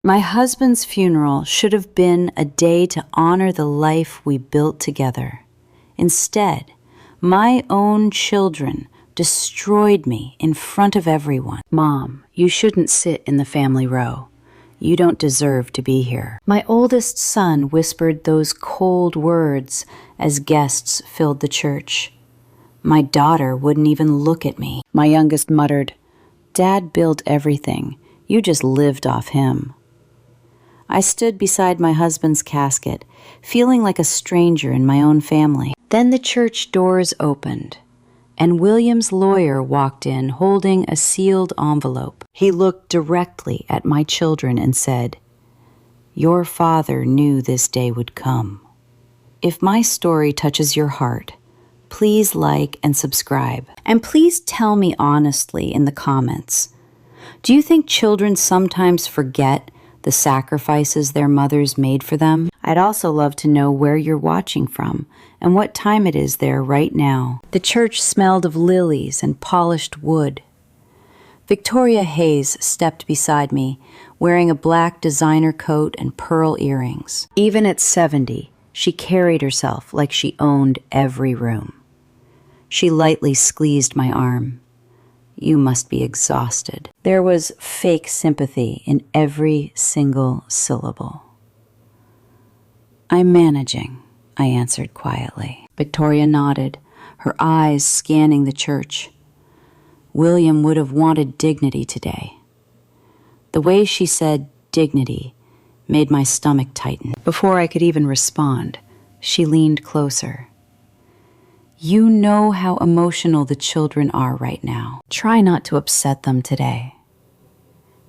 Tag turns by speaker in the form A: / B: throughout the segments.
A: My husband's funeral should have been a day to honor the life we built together. Instead, my own children destroyed me in front of everyone. Mom, you shouldn't sit in the family row. You don't deserve to be here. My oldest son whispered those cold words as guests filled the church. My daughter wouldn't even look at me. My youngest muttered, "Dad built everything. You just lived off him." I stood beside my husband's casket, feeling like a stranger in my own family. Then the church doors opened, and William's lawyer walked in holding a sealed envelope. He looked directly at my children and said, "Your father knew this day would come." If my story touches your heart, please like and subscribe. And please tell me honestly in the comments, do you think children sometimes forget the sacrifices their mothers made for them? I'd also love to know where you're watching from and what time it is there right now. The church smelled of lilies and polished wood. Victoria Hayes stepped beside me, wearing a black designer coat and pearl earrings. Even at 70, she carried herself like she owned every room. She lightly squeezed my arm. "You must be exhausted." There was fake sympathy in every single syllable. "I'm managing," I answered quietly. Victoria nodded, her eyes scanning the church. William would have wanted dignity today. The way she said dignity made my stomach tighten. Before I could even respond, she leaned closer. "You know how emotional the children are right now. Try not to upset them today."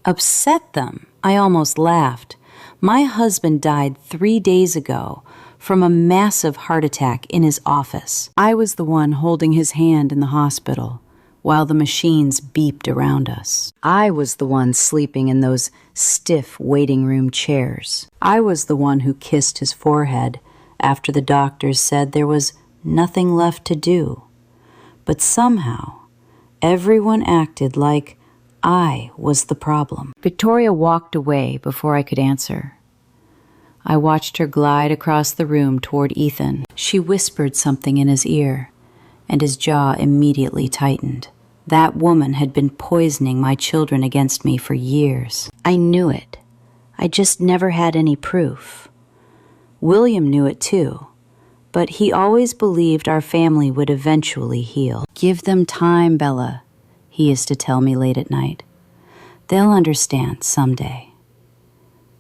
A: Upset them? I almost laughed. My husband died 3 days ago from a massive heart attack in his office. I was the one holding his hand in the hospital while the machines beeped around us. I was the one sleeping in those stiff waiting room chairs. I was the one who kissed his forehead after the doctors said there was nothing left to do. But somehow, everyone acted like I was the problem. Victoria walked away before I could answer. I watched her glide across the room toward Ethan. She whispered something in his ear, and his jaw immediately tightened. That woman had been poisoning my children against me for years. I knew it. I just never had any proof. William knew it too. But he always believed our family would eventually heal. "Give them time, Bella," he used to tell me late at night. "They'll understand someday."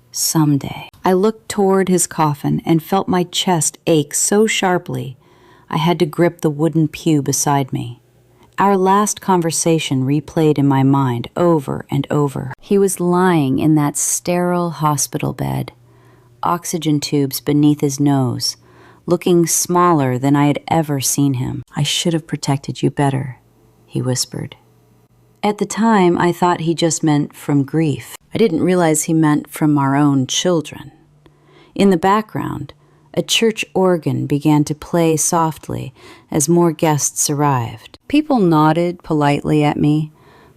A: Someday. I looked toward his coffin and felt my chest ache so sharply I had to grip the wooden pew beside me. Our last conversation replayed in my mind over and over. He was lying in that sterile hospital bed, oxygen tubes beneath his nose, looking smaller than I had ever seen him. "I should have protected you better," he whispered. At the time, I thought he just meant from grief. I didn't realize he meant from our own children. In the background, a church organ began to play softly as more guests arrived. People nodded politely at me,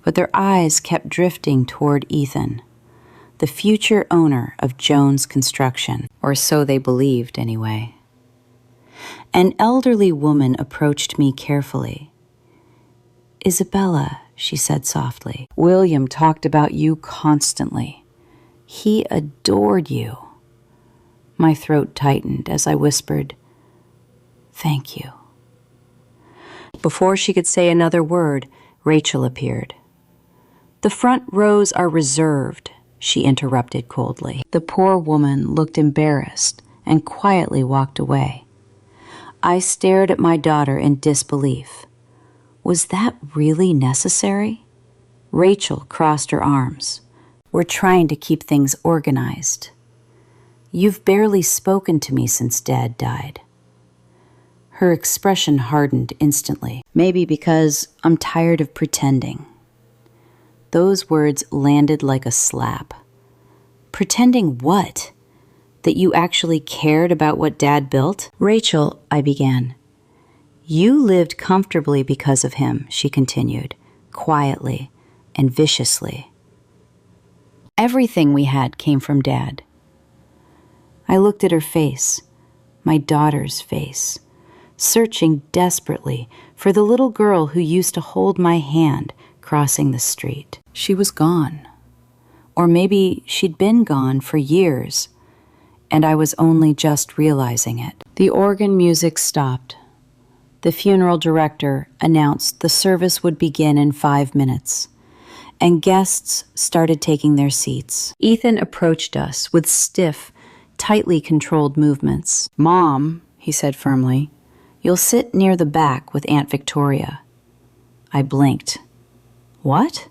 A: but their eyes kept drifting toward Ethan, the future owner of Jones Construction, or so they believed anyway. An elderly woman approached me carefully. "Isabella," she said softly, "William talked about you constantly. He adored you." My throat tightened as I whispered, "Thank you." Before she could say another word, Rachel appeared. "The front rows are reserved," she interrupted coldly. The poor woman looked embarrassed and quietly walked away. I stared at my daughter in disbelief. Was that really necessary? Rachel crossed her arms. "We're trying to keep things organized. You've barely spoken to me since Dad died." Her expression hardened instantly, maybe because I'm tired of pretending. Those words landed like a slap. Pretending what? That you actually cared about what Dad built? "Rachel," I began. "You lived comfortably because of him," she continued, quietly and viciously. Everything we had came from Dad. I looked at her face, my daughter's face, searching desperately for the little girl who used to hold my hand crossing the street. She was gone. Or maybe she'd been gone for years, and I was only just realizing it. The organ music stopped. The funeral director announced the service would begin in 5 minutes, and guests started taking their seats. Ethan approached us with stiff, tightly controlled movements. "Mom," he said firmly, "you'll sit near the back with Aunt Victoria." I blinked. "What?"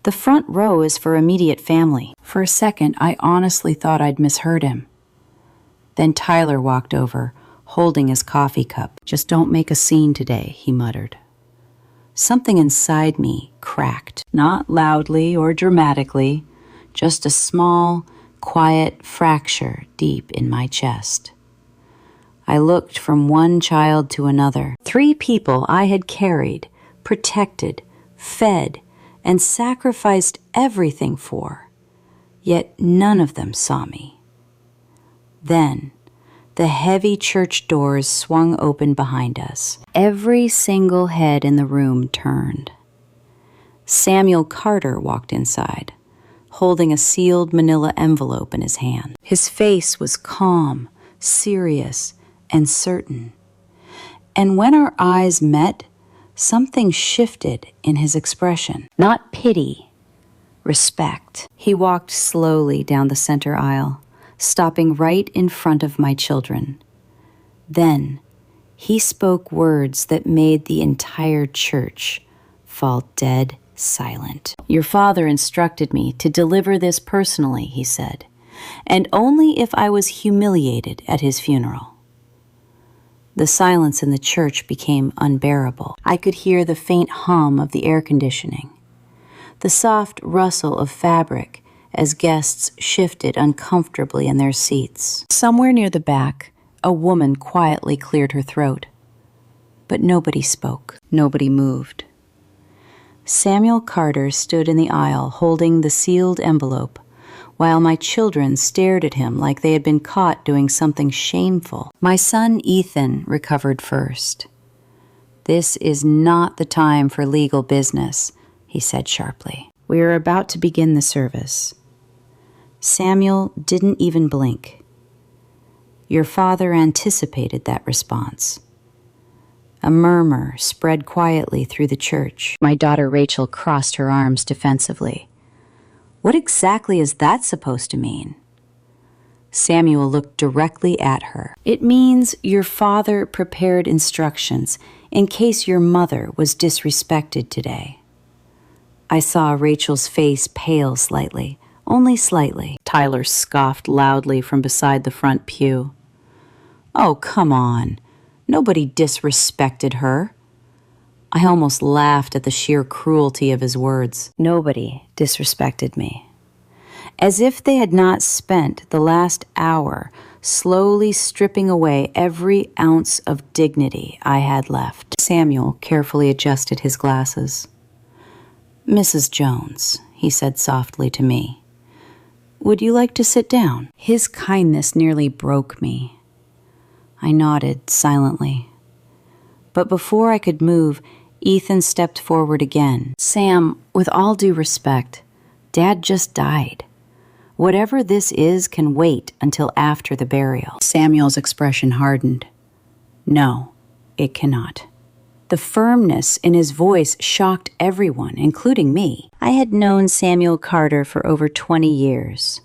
A: "The front row is for immediate family." For a second, I honestly thought I'd misheard him. Then Tyler walked over, holding his coffee cup. "Just don't make a scene today," he muttered. Something inside me cracked, not loudly or dramatically, just a small, quiet fracture deep in my chest. I looked from one child to another. 3 people I had carried, protected, fed, and sacrificed everything for, yet none of them saw me. Then, the heavy church doors swung open behind us. Every single head in the room turned. Samuel Carter walked inside, holding a sealed manila envelope in his hand. His face was calm, serious, and certain. And when our eyes met, something shifted in his expression. Not pity, respect. He walked slowly down the center aisle, stopping right in front of my children. Then, he spoke words that made the entire church fall dead silent. "Your father instructed me to deliver this personally," he said, "and only if I was humiliated at his funeral." The silence in the church became unbearable. I could hear the faint hum of the air conditioning, the soft rustle of fabric as guests shifted uncomfortably in their seats. Somewhere near the back, a woman quietly cleared her throat. But nobody spoke. Nobody moved. Samuel Carter stood in the aisle holding the sealed envelope, while my children stared at him like they had been caught doing something shameful. My son Ethan recovered first. "This is not the time for legal business," he said sharply. "We are about to begin the service." Samuel didn't even blink. Your father anticipated that response. A murmur spread quietly through the church. My daughter Rachel crossed her arms defensively. "What exactly is that supposed to mean?" Samuel looked directly at her. "It means your father prepared instructions in case your mother was disrespected today." I saw Rachel's face pale slightly, only slightly. Tyler scoffed loudly from beside the front pew. "Oh, come on. Nobody disrespected her." I almost laughed at the sheer cruelty of his words. Nobody disrespected me. As if they had not spent the last hour slowly stripping away every ounce of dignity I had left. Samuel carefully adjusted his glasses. "Mrs. Jones," he said softly to me, "would you like to sit down?" His kindness nearly broke me. I nodded silently. But before I could move, Ethan stepped forward again. "Sam, with all due respect, Dad just died. Whatever this is can wait until after the burial." Samuel's expression hardened. "No, it cannot." The firmness in his voice shocked everyone, including me. I had known Samuel Carter for over 20 years.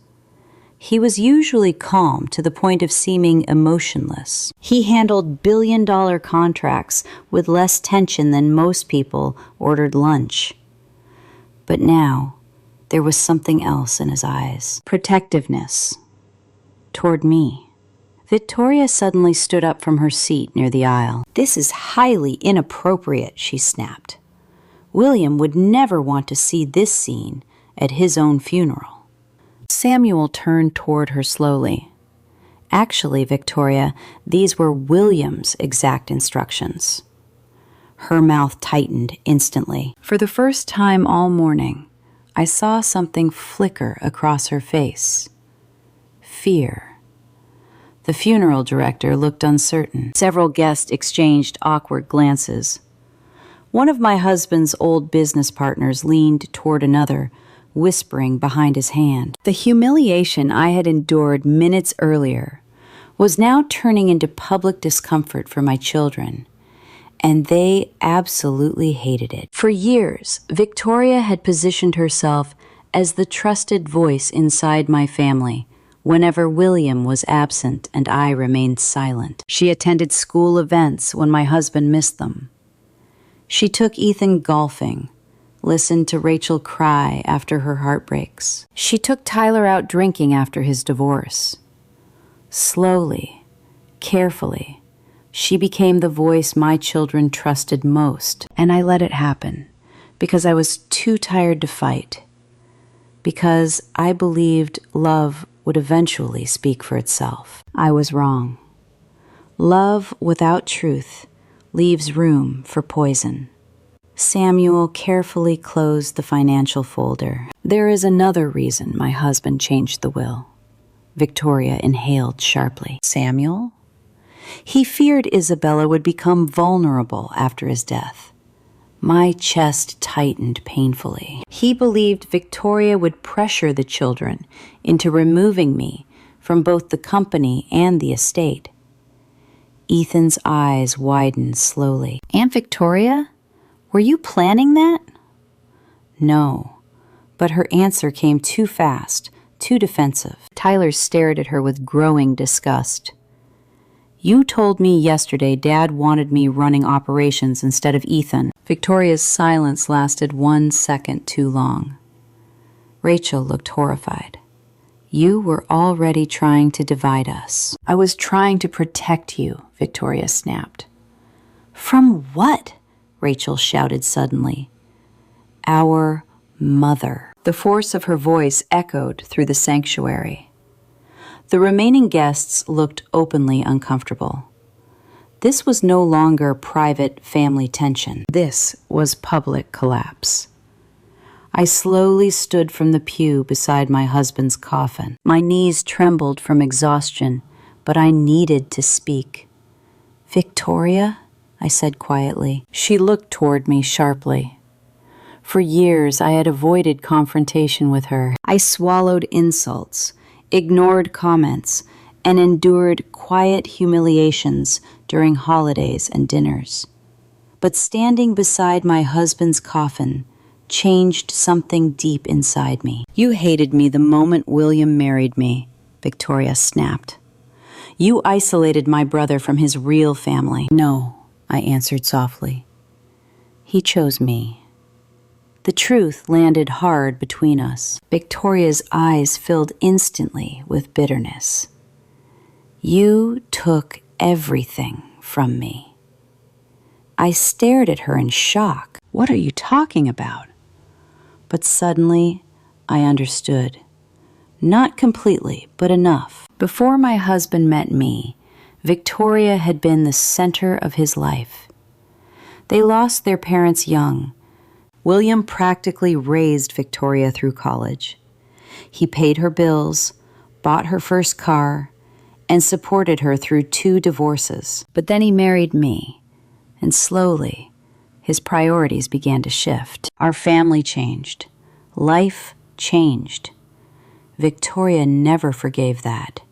A: He was usually calm to the point of seeming emotionless. He handled billion-dollar contracts with less tension than most people ordered lunch. But now, there was something else in his eyes. Protectiveness. Toward me. Victoria suddenly stood up from her seat near the aisle. "This is highly inappropriate," she snapped. "William would never want to see this scene at his own funeral." Samuel turned toward her slowly. "Actually, Victoria, these were William's exact instructions." Her mouth tightened instantly. For the first time all morning, I saw something flicker across her face. Fear. The funeral director looked uncertain. Several guests exchanged awkward glances. One of my husband's old business partners leaned toward another, whispering behind his hand. The humiliation I had endured minutes earlier was now turning into public discomfort for my children, and they absolutely hated it. For years, Victoria had positioned herself as the trusted voice inside my family whenever William was absent and I remained silent. She attended school events when my husband missed them. She took Ethan golfing, listened to Rachel cry after her heartbreaks. She took Tyler out drinking after his divorce. Slowly, carefully, she became the voice my children trusted most, and I let it happen because I was too tired to fight, because I believed love would eventually speak for itself. I was wrong. Love without truth leaves room for poison. Samuel carefully closed the financial folder. There is another reason my husband changed the will. Victoria inhaled sharply. Samuel? He feared Isabella would become vulnerable after his death. My chest tightened painfully. He believed Victoria would pressure the children into removing me from both the company and the estate. Ethan's eyes widened slowly. Aunt Victoria, were you planning that? No, but her answer came too fast, too defensive. Tyler stared at her with growing disgust. You told me yesterday Dad wanted me running operations instead of Ethan. Victoria's silence lasted 1 second too long. Rachel looked horrified. You were already trying to divide us. I was trying to protect you, Victoria snapped. From what? Rachel shouted suddenly. Our mother. The force of her voice echoed through the sanctuary. The remaining guests looked openly uncomfortable. This was no longer private family tension. This was public collapse. I slowly stood from the pew beside my husband's coffin. My knees trembled from exhaustion, but I needed to speak. Victoria, I said quietly. She looked toward me sharply. For years, I had avoided confrontation with her. I swallowed insults, ignored comments, and endured quiet humiliations during holidays and dinners. But standing beside my husband's coffin changed something deep inside me. You hated me the moment William married me, Victoria snapped. You isolated my brother from his real family. No, I answered softly. He chose me. The truth landed hard between us. Victoria's eyes filled instantly with bitterness. You took everything from me. I stared at her in shock. What are you talking about? But suddenly, I understood. Not completely, but enough. Before my husband met me, Victoria had been the center of his life. They lost their parents young. William practically raised Victoria through college. He paid her bills, bought her first car, and supported her through 2 divorces. But then he married me, and slowly, his priorities began to shift. Our family changed. Life changed. Victoria never forgave that.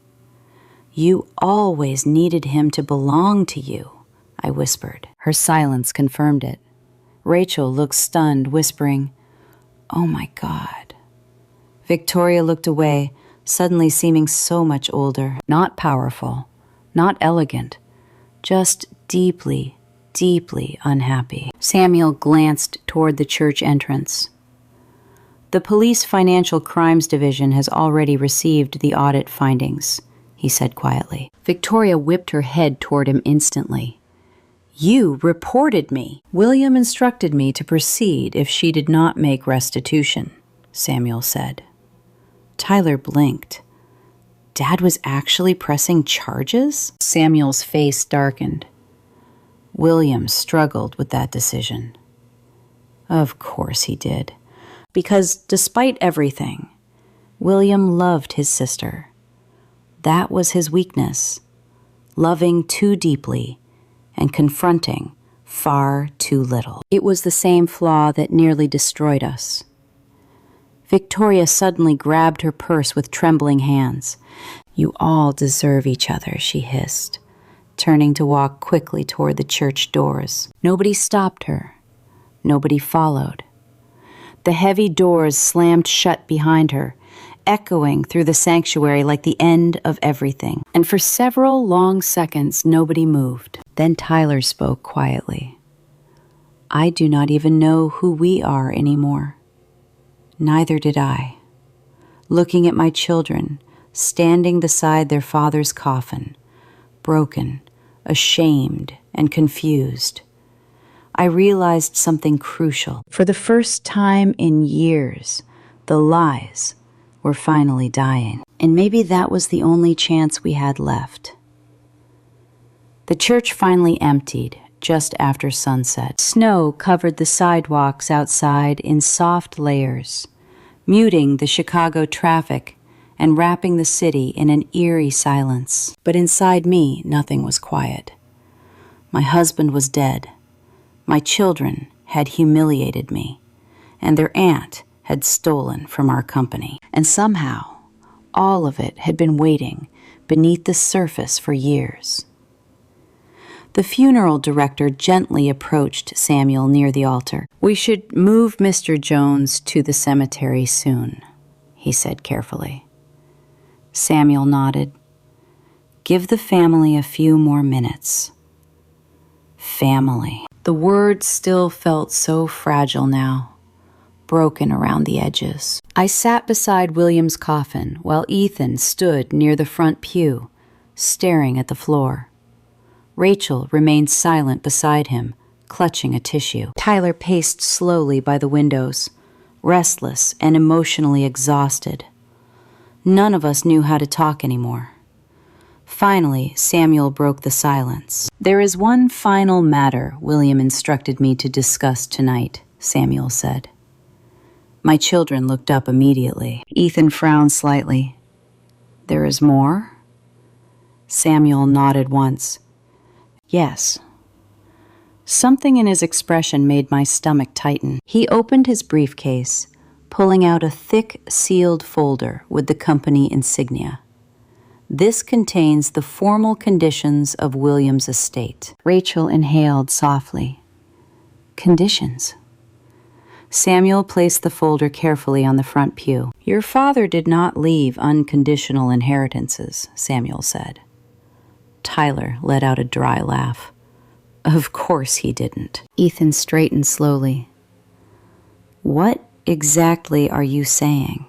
A: You always needed him to belong to you, I whispered. Her silence confirmed it. Rachel looked stunned, whispering, Oh my God. Victoria looked away, suddenly seeming so much older. Not powerful, not elegant, just deeply, deeply unhappy. Samuel glanced toward the church entrance. The Police Financial Crimes Division has already received the audit findings, he said quietly. Victoria whipped her head toward him instantly. You reported me. William instructed me to proceed if she did not make restitution, Samuel said. Tyler blinked. Dad was actually pressing charges? Samuel's face darkened. William struggled with that decision. Of course he did. Because despite everything, William loved his sister. That was his weakness, loving too deeply and confronting far too little. It was the same flaw that nearly destroyed us. Victoria suddenly grabbed her purse with trembling hands. "You all deserve each other," she hissed, turning to walk quickly toward the church doors. Nobody stopped her. Nobody followed. The heavy doors slammed shut behind her, echoing through the sanctuary like the end of everything. And for several long seconds, nobody moved. Then Tyler spoke quietly. "I do not even know who we are anymore." Neither did I. Looking at my children, standing beside their father's coffin, broken, ashamed, and confused, I realized something crucial. For the first time in years, the lies were finally dying. And maybe that was the only chance we had left. The church finally emptied just after sunset. Snow covered the sidewalks outside in soft layers, muting the Chicago traffic and wrapping the city in an eerie silence. But inside me, nothing was quiet. My husband was dead. My children had humiliated me, and their aunt had stolen from our company. And somehow, all of it had been waiting beneath the surface for years. The funeral director gently approached Samuel near the altar. "We should move Mr. Jones to the cemetery soon," he said carefully. Samuel nodded. "Give the family a few more minutes." Family. The word still felt so fragile now, broken around the edges. I sat beside William's coffin while Ethan stood near the front pew, staring at the floor. Rachel remained silent beside him, clutching a tissue. Tyler paced slowly by the windows, restless and emotionally exhausted. None of us knew how to talk anymore. Finally, Samuel broke the silence. "There is one final matter William instructed me to discuss tonight," Samuel said. My children looked up immediately. Ethan frowned slightly. "There is more?" Samuel nodded once. "Yes." Something in his expression made my stomach tighten. He opened his briefcase, pulling out a thick, sealed folder with the company insignia. "This contains the formal conditions of William's estate." Rachel inhaled softly. "Conditions?" Samuel placed the folder carefully on the front pew. "Your father did not leave unconditional inheritances," Samuel said. Tyler let out a dry laugh. "Of course he didn't." Ethan straightened slowly. "What exactly are you saying?"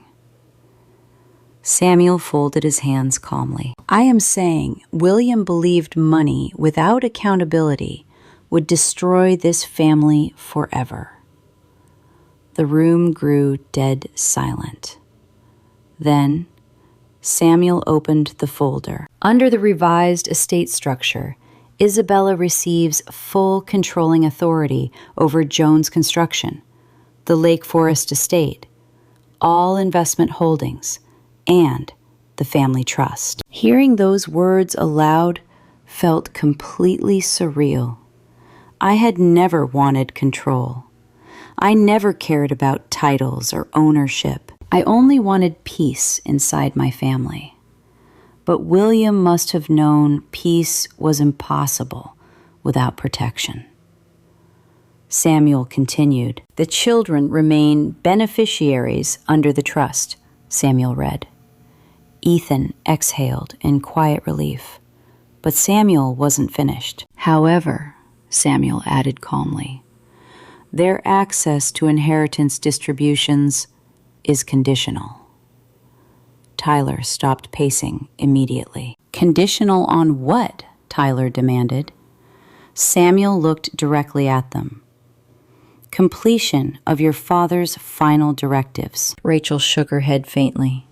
A: Samuel folded his hands calmly. "I am saying William believed money without accountability would destroy this family forever." The room grew dead silent. Then Samuel opened the folder. Under the revised estate structure, Isabella receives full controlling authority over Jones Construction, the Lake Forest Estate, all investment holdings, and the family trust. Hearing those words aloud felt completely surreal. I had never wanted control. I never cared about titles or ownership. I only wanted peace inside my family. But William must have known peace was impossible without protection. Samuel continued, "The children remain beneficiaries under the trust," Samuel read. Ethan exhaled in quiet relief, but Samuel wasn't finished. "However," Samuel added calmly, "their access to inheritance distributions is conditional." Tyler stopped pacing immediately. "Conditional on what?" Tyler demanded. Samuel looked directly at them. "Completion of your father's final directives." Rachel shook her head faintly.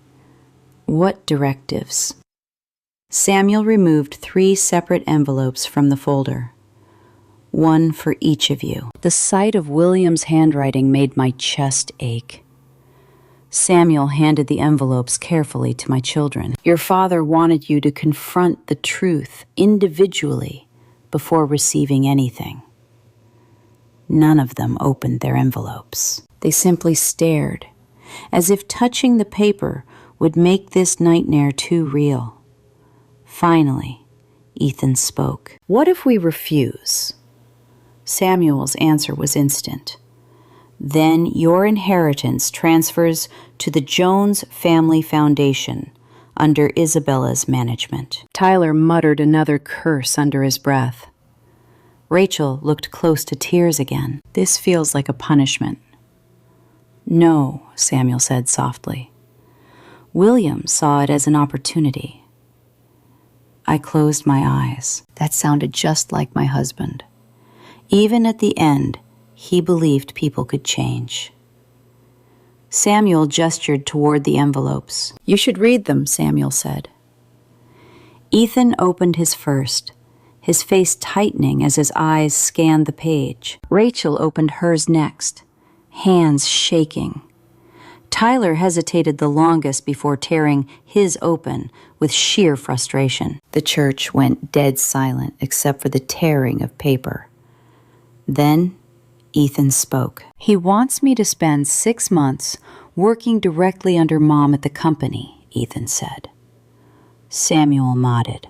A: "What directives?" Samuel removed 3 separate envelopes from the folder. "One for each of you." The sight of William's handwriting made my chest ache. Samuel handed the envelopes carefully to my children. Your father wanted you to confront the truth individually before receiving anything. None of them opened their envelopes. They simply stared, as if touching the paper would make this nightmare too real. Finally, Ethan spoke. What if we refuse? Samuel's answer was instant. Then your inheritance transfers to the Jones Family Foundation under Isabella's management. Tyler muttered another curse under his breath. Rachel looked close to tears again. This feels like a punishment. No, Samuel said softly. William saw it as an opportunity. I closed my eyes. That sounded just like my husband. Even at the end, he believed people could change. Samuel gestured toward the envelopes. You should read them, Samuel said. Ethan opened his first, his face tightening as his eyes scanned the page. Rachel opened hers next, hands shaking. Tyler hesitated the longest before tearing his open with sheer frustration. The church went dead silent except for the tearing of paper. Then Ethan spoke. He wants me to spend 6 months working directly under Mom at the company, Ethan said. Samuel nodded.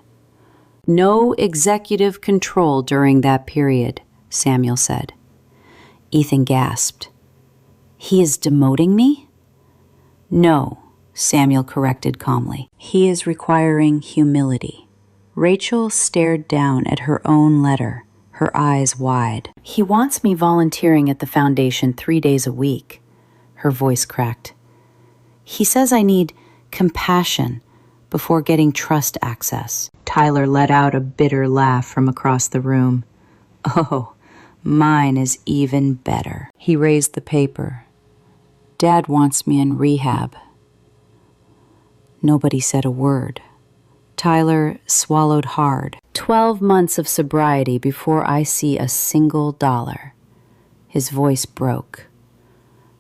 A: No executive control during that period, Samuel said. Ethan gasped. He is demoting me? No, Samuel corrected calmly. He is requiring humility. Rachel stared down at her own letter, her eyes wide. He wants me volunteering at the foundation 3 days a week. Her voice cracked. He says I need compassion before getting trust access. Tyler let out a bitter laugh from across the room. Oh, mine is even better. He raised the paper. Dad wants me in rehab. Nobody said a word. Tyler swallowed hard. 12 months of sobriety before I see a single dollar. His voice broke.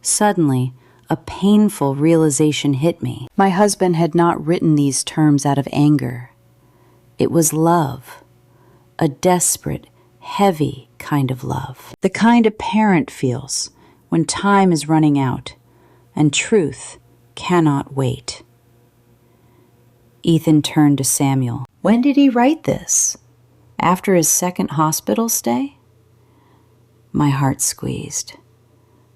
A: Suddenly, a painful realization hit me. My husband had not written these terms out of anger. It was love. A desperate, heavy kind of love. The kind a parent feels when time is running out and truth cannot wait. Ethan turned to Samuel. When did he write this? After his second hospital stay? My heart squeezed.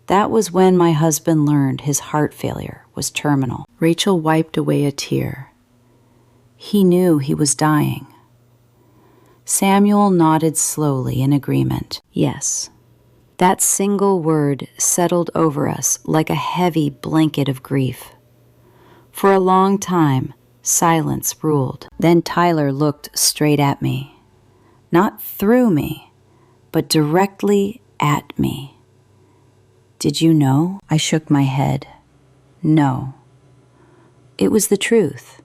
A: That was when my husband learned his heart failure was terminal. Rachel wiped away a tear. He knew he was dying. Samuel nodded slowly in agreement. Yes. That single word settled over us like a heavy blanket of grief. For a long time, silence ruled. Then Tyler looked straight at me. Not through me, but directly at me. Did you know? I shook my head. No. It was the truth.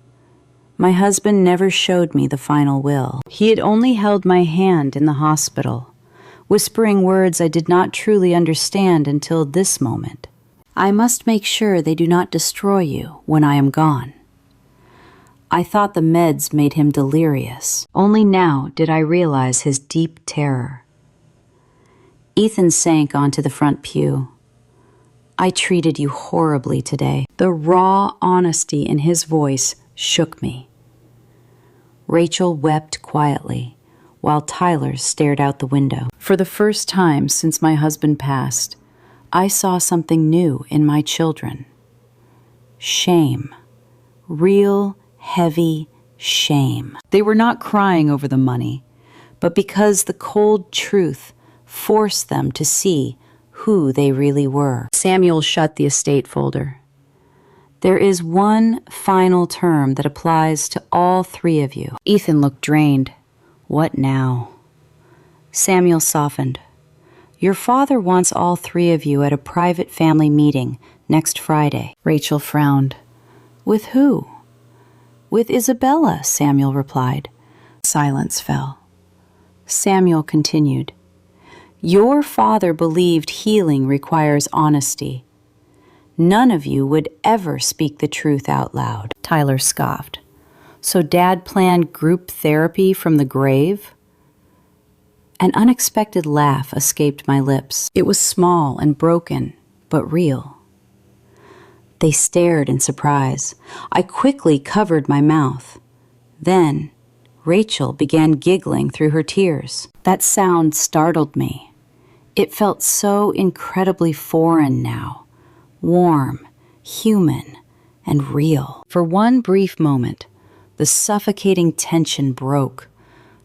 A: My husband never showed me the final will. He had only held my hand in the hospital, whispering words I did not truly understand until this moment. I must make sure they do not destroy you when I am gone. I thought the meds made him delirious. Only now did I realize his deep terror. Ethan sank onto the front pew. I treated you horribly today. The raw honesty in his voice shook me. Rachel wept quietly, while Tyler stared out the window. For the first time since my husband passed, I saw something new in my children. Shame. Real, heavy shame. They were not crying over the money, but because the cold truth forced them to see who they really were. Samuel shut the estate folder. There is one final term that applies to all 3 of you. Ethan looked drained. What now? Samuel softened. Your father wants all 3 of you at a private family meeting next Friday. Rachel frowned. With who? With Isabella, Samuel replied. Silence fell. Samuel continued. Your father believed healing requires honesty. None of you would ever speak the truth out loud. Tyler scoffed. So Dad planned group therapy from the grave? An unexpected laugh escaped my lips. It was small and broken, but real. They stared in surprise. I quickly covered my mouth. Then, Rachel began giggling through her tears. That sound startled me. It felt so incredibly foreign now. Warm, human, and real. For one brief moment, the suffocating tension broke,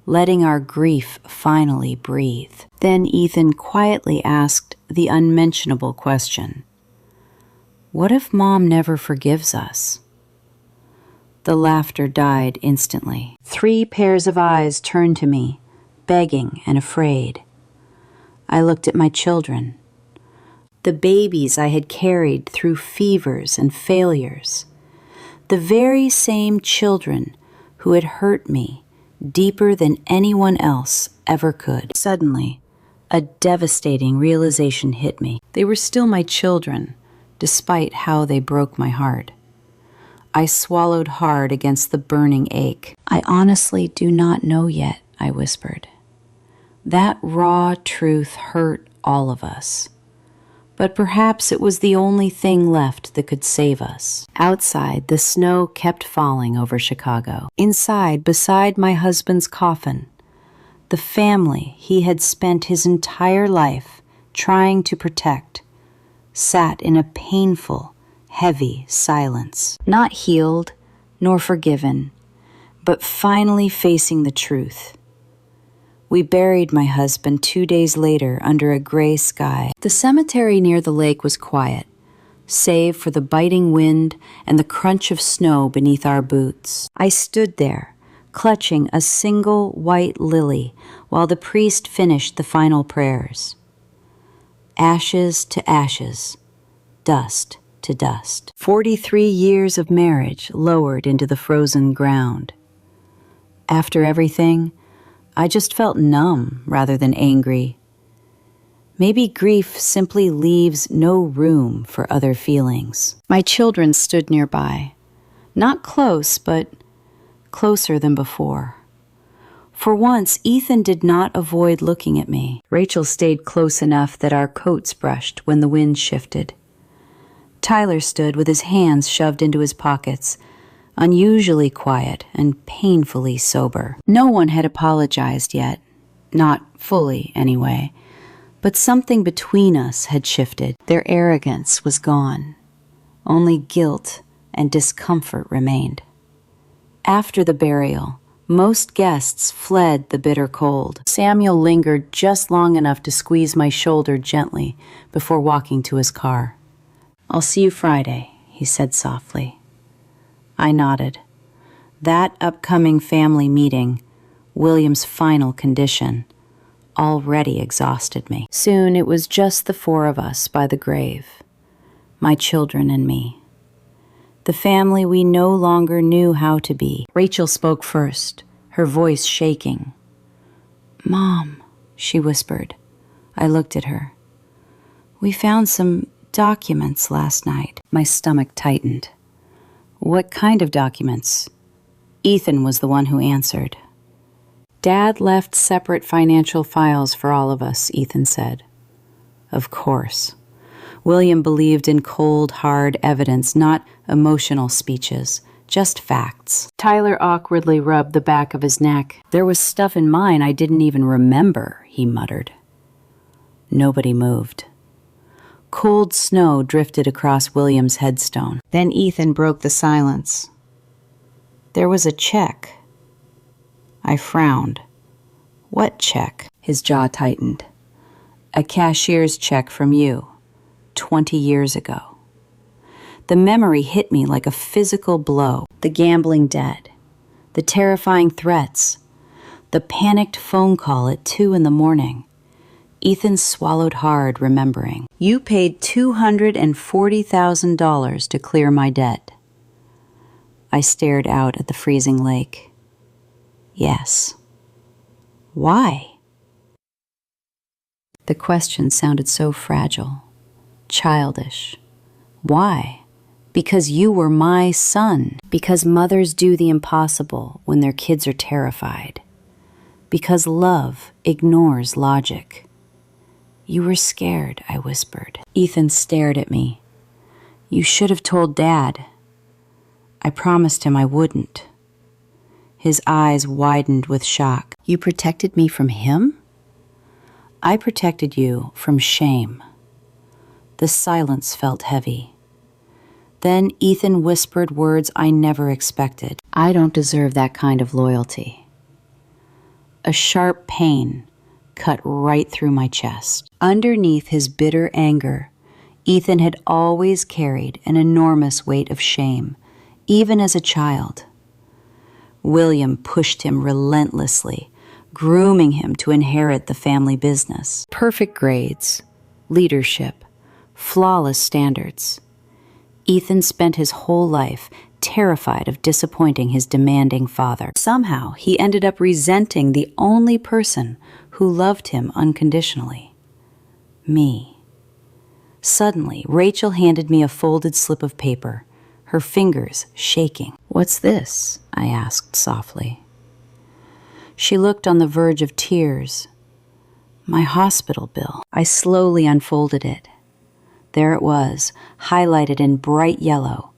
A: letting our grief finally breathe. Then Ethan quietly asked the unmentionable question. What if Mom never forgives us? The laughter died instantly. 3 pairs of eyes turned to me, begging and afraid. I looked at my children, the babies I had carried through fevers and failures, the very same children who had hurt me deeper than anyone else ever could. Suddenly, a devastating realization hit me. They were still my children, despite how they broke my heart. I swallowed hard against the burning ache. I honestly do not know yet, I whispered. That raw truth hurt all of us. But perhaps it was the only thing left that could save us. Outside, the snow kept falling over Chicago. Inside, beside my husband's coffin, the family he had spent his entire life trying to protect sat in a painful, heavy silence. Not healed, nor forgiven, but finally facing the truth. We buried my husband 2 days later under a gray sky. The cemetery near the lake was quiet, save for the biting wind and the crunch of snow beneath our boots. I stood there, clutching a single white lily while the priest finished the final prayers. Ashes to ashes, dust to dust. 43 years of marriage lowered into the frozen ground. After everything, I just felt numb rather than angry. Maybe grief simply leaves no room for other feelings. My children stood nearby, not close, but closer than before. For once, Ethan did not avoid looking at me. Rachel stayed close enough that our coats brushed when the wind shifted. Tyler stood with his hands shoved into his pockets, unusually quiet and painfully sober. No one had apologized yet, not fully anyway, but something between us had shifted. Their arrogance was gone. Only guilt and discomfort remained. After the burial, most guests fled the bitter cold. Samuel lingered just long enough to squeeze my shoulder gently before walking to his car. "I'll see you Friday," he said softly. I nodded. That upcoming family meeting, William's final condition, already exhausted me. Soon it was just the 4 of us by the grave, my children and me. The family we no longer knew how to be. Rachel spoke first, her voice shaking. "Mom," she whispered. I looked at her. "We found some documents last night." My stomach tightened. "What kind of documents?" Ethan was the one who answered. "Dad left separate financial files for all of us," Ethan said. Of course. William believed in cold, hard evidence, not emotional speeches, just facts. Tyler awkwardly rubbed the back of his neck. "There was stuff in mine I didn't even remember," he muttered. Nobody moved. Cold snow drifted across William's headstone. Then Ethan broke the silence. "There was a check." I frowned. "What check?" His jaw tightened. "A cashier's check from you, 20 years ago." The memory hit me like a physical blow. The gambling debt, the terrifying threats, the panicked phone call at 2 a.m. Ethan swallowed hard, remembering. "You paid $240,000 to clear my debt." I stared out at the freezing lake. Yes. Why? The question sounded so fragile, childish. Why? Because you were my son. Because mothers do the impossible when their kids are terrified. Because love ignores logic. You were scared, I whispered. Ethan stared at me. You should have told Dad. I promised him I wouldn't. His eyes widened with shock. You protected me from him? I protected you from shame. The silence felt heavy. Then Ethan whispered words I never expected. I don't deserve that kind of loyalty. A sharp pain cut right through my chest. Underneath his bitter anger, Ethan had always carried an enormous weight of shame, even as a child. William pushed him relentlessly, grooming him to inherit the family business. Perfect grades, leadership, flawless standards. Ethan spent his whole life terrified of disappointing his demanding father. Somehow, he ended up resenting the only person who loved him unconditionally. Me. Suddenly, Rachel handed me a folded slip of paper, her fingers shaking. What's this? I asked softly. She looked on the verge of tears. My hospital bill. I slowly unfolded it. There it was, highlighted in bright yellow.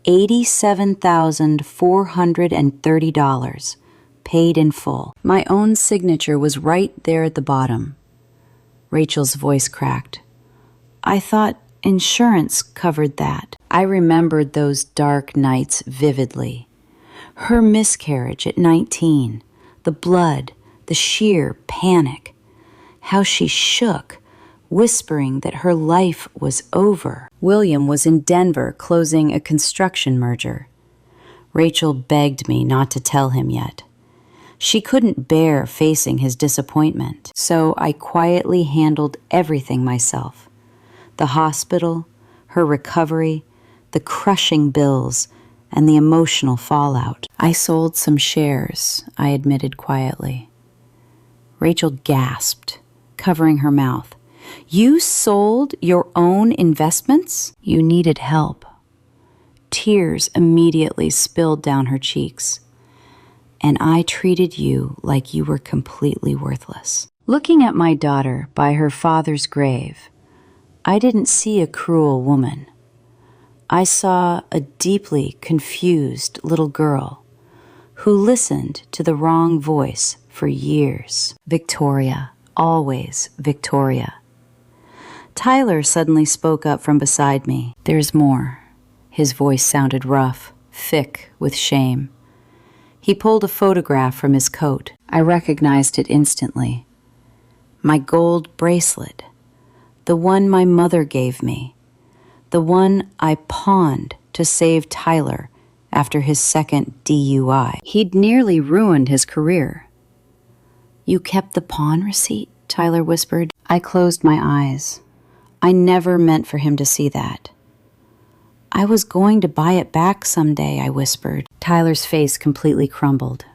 A: $87,430, paid in full. My own signature was right there at the bottom. Rachel's voice cracked. I thought insurance covered that. I remembered those dark nights vividly. Her miscarriage at 19, the blood, the sheer panic. How she shook, whispering that her life was over. William was in Denver closing a construction merger. Rachel begged me not to tell him yet. She couldn't bear facing his disappointment, so I quietly handled everything myself. The hospital, her recovery, the crushing bills, and the emotional fallout. I sold some shares, I admitted quietly. Rachel gasped, covering her mouth. You sold your own investments? You needed help. Tears immediately spilled down her cheeks. And I treated you like you were completely worthless. Looking at my daughter by her father's grave, I didn't see a cruel woman. I saw a deeply confused little girl who listened to the wrong voice for years. Victoria, always Victoria. Tyler suddenly spoke up from beside me. There's more. His voice sounded rough, thick with shame. He pulled a photograph from his coat. I recognized it instantly. My gold bracelet. The one my mother gave me. The one I pawned to save Tyler after his second DUI. He'd nearly ruined his career. You kept the pawn receipt? Tyler whispered. I closed my eyes. I never meant for him to see that. I was going to buy it back someday, I whispered. Tyler's face completely crumbled.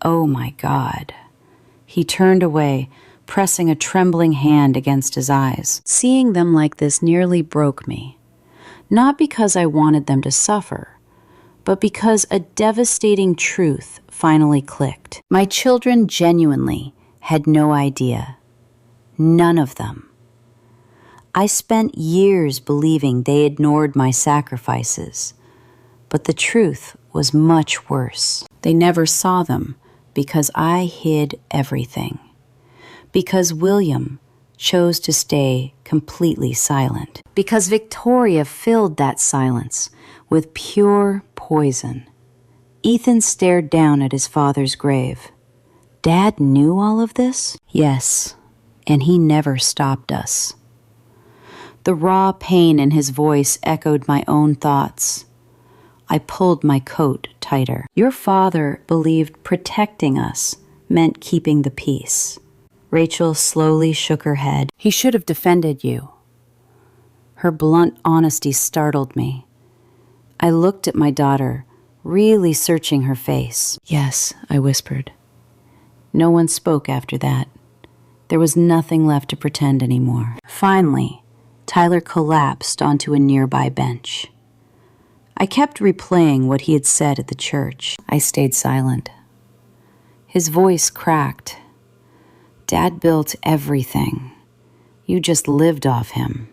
A: Oh my God. He turned away, pressing a trembling hand against his eyes. Seeing them like this nearly broke me. Not because I wanted them to suffer, but because a devastating truth finally clicked. My children genuinely had no idea. None of them. I spent years believing they ignored my sacrifices, but the truth was much worse. They never saw them because I hid everything. Because William chose to stay completely silent. Because Victoria filled that silence with pure poison. Ethan stared down at his father's grave. Dad knew all of this? Yes, and he never stopped us. The raw pain in his voice echoed my own thoughts. I pulled my coat tighter. Your father believed protecting us meant keeping the peace. Rachel slowly shook her head. He should have defended you. Her blunt honesty startled me. I looked at my daughter, really searching her face. Yes, I whispered. No one spoke after that. There was nothing left to pretend anymore. Finally, Tyler collapsed onto a nearby bench. I kept replaying what he had said at the church. I stayed silent. His voice cracked. Dad built everything. You just lived off him.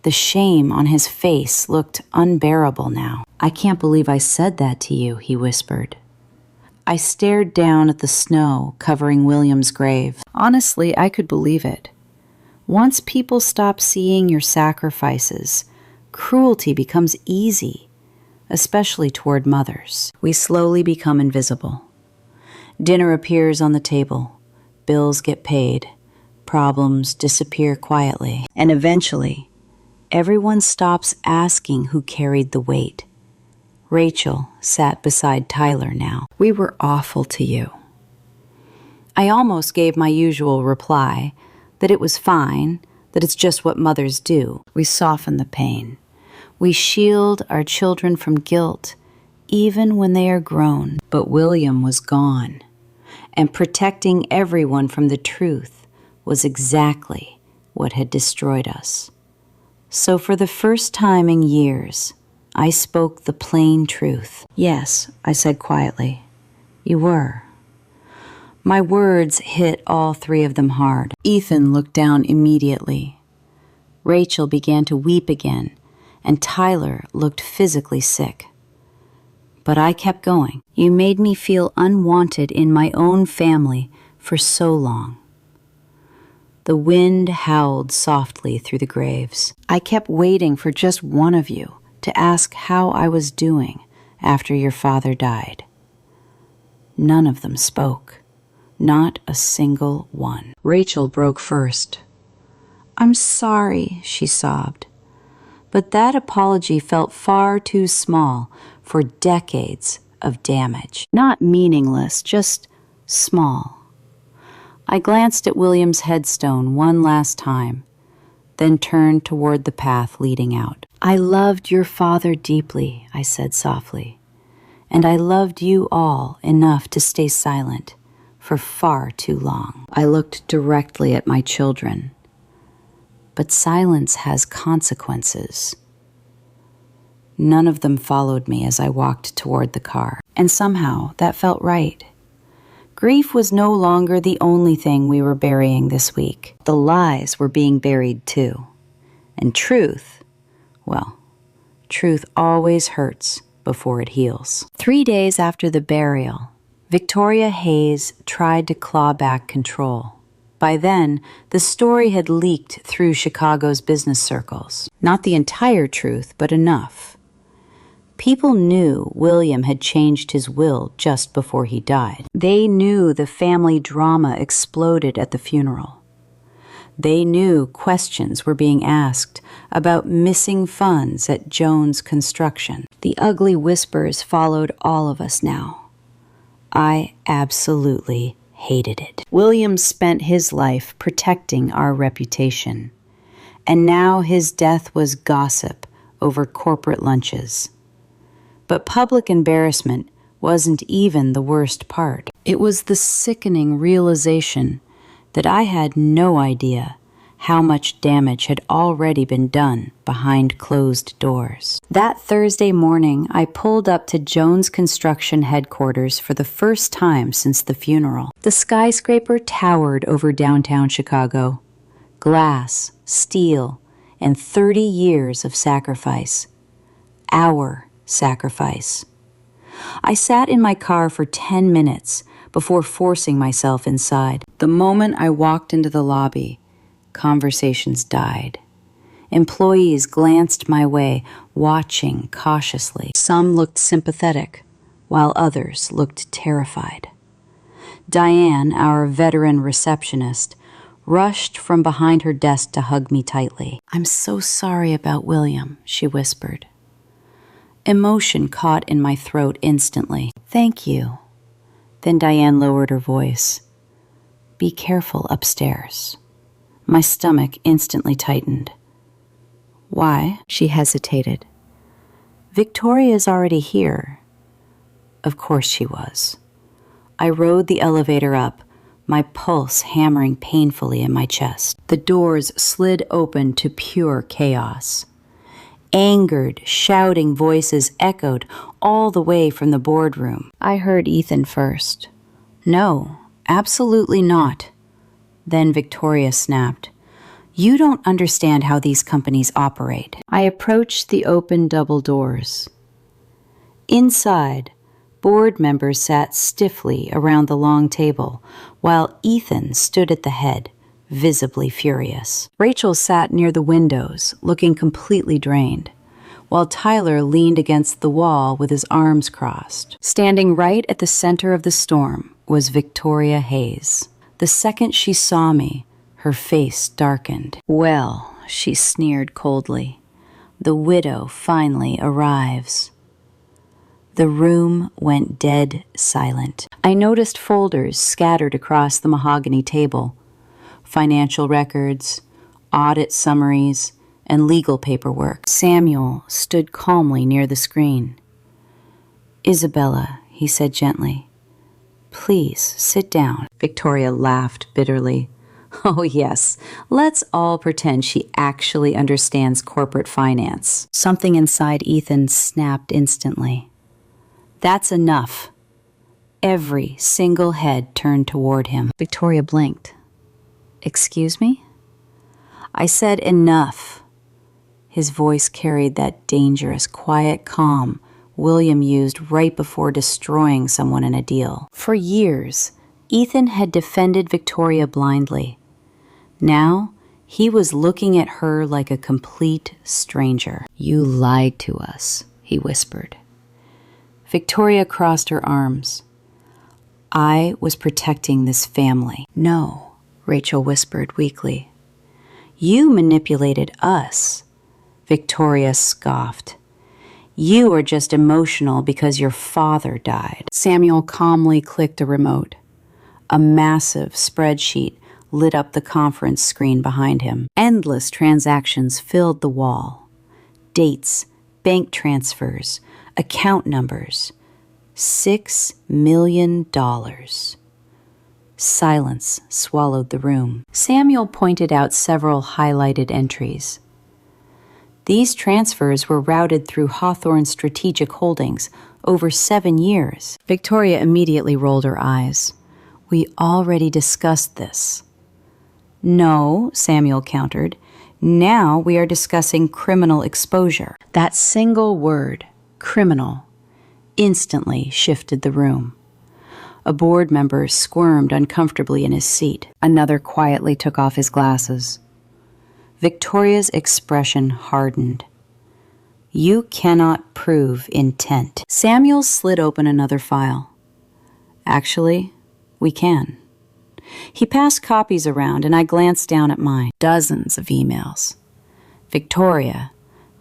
A: The shame on his face looked unbearable now. I can't believe I said that to you, he whispered. I stared down at the snow covering William's grave. Honestly, I could believe it. Once people stop seeing your sacrifices, cruelty becomes easy, especially toward mothers. We slowly become invisible. Dinner appears on the table. Bills get paid. Problems disappear quietly. And eventually, everyone stops asking who carried the weight. Rachel sat beside Tyler now. We were awful to you. I almost gave my usual reply, that it was fine, that it's just what mothers do. We soften the pain. We shield our children from guilt, even when they are grown. But William was gone, and protecting everyone from the truth was exactly what had destroyed us. So for the first time in years, I spoke the plain truth. Yes, I said quietly, you were. My words hit all three of them hard. Ethan looked down immediately. Rachel began to weep again, and Tyler looked physically sick. But I kept going. You made me feel unwanted in my own family for so long. The wind howled softly through the graves. I kept waiting for just one of you to ask how I was doing after your father died. None of them spoke. Not a single one. Rachel broke first. I'm sorry, she sobbed. But that apology felt far too small for decades of damage. Not meaningless, just small. I glanced at William's headstone one last time, then turned toward the path leading out. I loved your father deeply, I said softly, and I loved you all enough to stay silent for far too long. I looked directly at my children. But silence has consequences. None of them followed me as I walked toward the car, and somehow that felt right. Grief was no longer the only thing we were burying this week. The lies were being buried too. And truth, well, truth always hurts before it heals. 3 days after the burial, Victoria Hayes tried to claw back control. By then, the story had leaked through Chicago's business circles. Not the entire truth, but enough. People knew William had changed his will just before he died. They knew the family drama exploded at the funeral. They knew questions were being asked about missing funds at Jones Construction. The ugly whispers followed all of us now. I absolutely hated it. William spent his life protecting our reputation, and now his death was gossip over corporate lunches. But public embarrassment wasn't even the worst part. It was the sickening realization that I had no idea how much damage had already been done behind closed doors. That Thursday morning, I pulled up to Jones Construction headquarters for the first time since the funeral. The skyscraper towered over downtown Chicago. Glass, steel, and 30 years of sacrifice. Our sacrifice. I sat in my car for 10 minutes before forcing myself inside. The moment I walked into the lobby, conversations died. Employees glanced my way, watching cautiously. Some looked sympathetic, while others looked terrified. Diane, our veteran receptionist, rushed from behind her desk to hug me tightly. I'm so sorry about William, she whispered. Emotion caught in my throat instantly. Thank you. Then Diane lowered her voice. Be careful upstairs. My stomach instantly tightened. Why? She hesitated. Victoria's already here. Of course she was. I rode the elevator up, my pulse hammering painfully in my chest. The doors slid open to pure chaos. Angered, shouting voices echoed all the way from the boardroom. I heard Ethan first. "No, absolutely not." Then Victoria snapped. "You don't understand how these companies operate." I approached the open double doors. Inside, board members sat stiffly around the long table, while Ethan stood at the head, visibly furious. Rachel sat near the windows, looking completely drained, while Tyler leaned against the wall with his arms crossed. Standing right at the center of the storm was Victoria Hayes. The second she saw me, her face darkened. "Well," she sneered coldly, "the widow finally arrives." The room went dead silent. I noticed folders scattered across the mahogany table. Financial records, audit summaries, and legal paperwork. Samuel stood calmly near the screen. "Isabella," he said gently, "please sit down." Victoria laughed bitterly. "Oh yes, let's all pretend she actually understands corporate finance." Something inside Ethan snapped instantly. "That's enough." Every single head turned toward him. Victoria blinked. "Excuse me?" "I said enough." His voice carried that dangerous, quiet calm William used right before destroying someone in a deal. For years, Ethan had defended Victoria blindly. Now, he was looking at her like a complete stranger. "You lied to us," he whispered. Victoria crossed her arms. "I was protecting this family." "No," Rachel whispered weakly. "You manipulated us." Victoria scoffed. "You are just emotional because your father died." Samuel calmly clicked a remote. A massive spreadsheet lit up the conference screen behind him. Endless transactions filled the wall. Dates, bank transfers, account numbers. $6 million. Silence swallowed the room. Samuel pointed out several highlighted entries. These transfers were routed through Hawthorne Strategic Holdings over 7 years. Victoria immediately rolled her eyes. "We already discussed this." "No," Samuel countered. "Now we are discussing criminal exposure." That single word, criminal, instantly shifted the room. A board member squirmed uncomfortably in his seat. Another quietly took off his glasses. Victoria's expression hardened. "You cannot prove intent." Samuel slid open another file. "Actually, we can." He passed copies around, and I glanced down at mine. Dozens of emails. Victoria,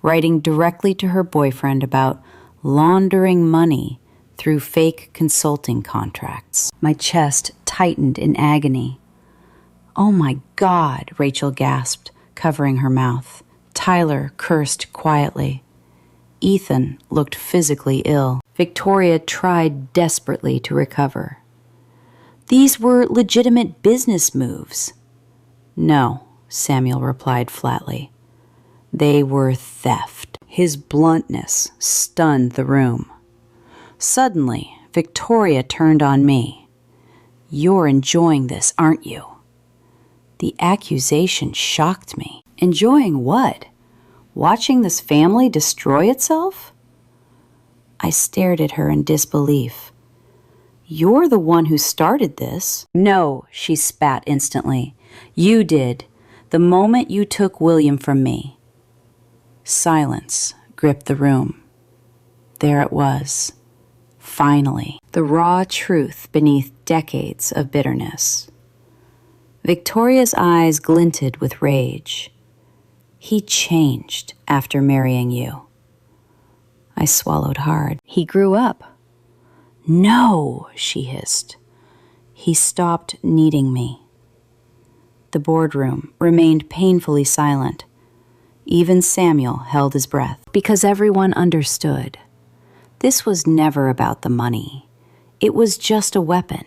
A: writing directly to her boyfriend about laundering money through fake consulting contracts. My chest tightened in agony. "Oh my God," Rachel gasped, covering her mouth. Tyler cursed quietly. Ethan looked physically ill. Victoria tried desperately to recover. "These were legitimate business moves." "No," Samuel replied flatly. "They were theft." His bluntness stunned the room. Suddenly, Victoria turned on me. "You're enjoying this, aren't you?" The accusation shocked me. Enjoying what? Watching this family destroy itself? I stared at her in disbelief. "You're the one who started this." "No," she spat instantly. "You did, the moment you took William from me." Silence gripped the room. There it was. Finally, the raw truth beneath decades of bitterness. Victoria's eyes glinted with rage. "He changed after marrying you." I swallowed hard. "He grew up." "No," she hissed. "He stopped needing me." The boardroom remained painfully silent. Even Samuel held his breath, because everyone understood. This was never about the money. It was just a weapon.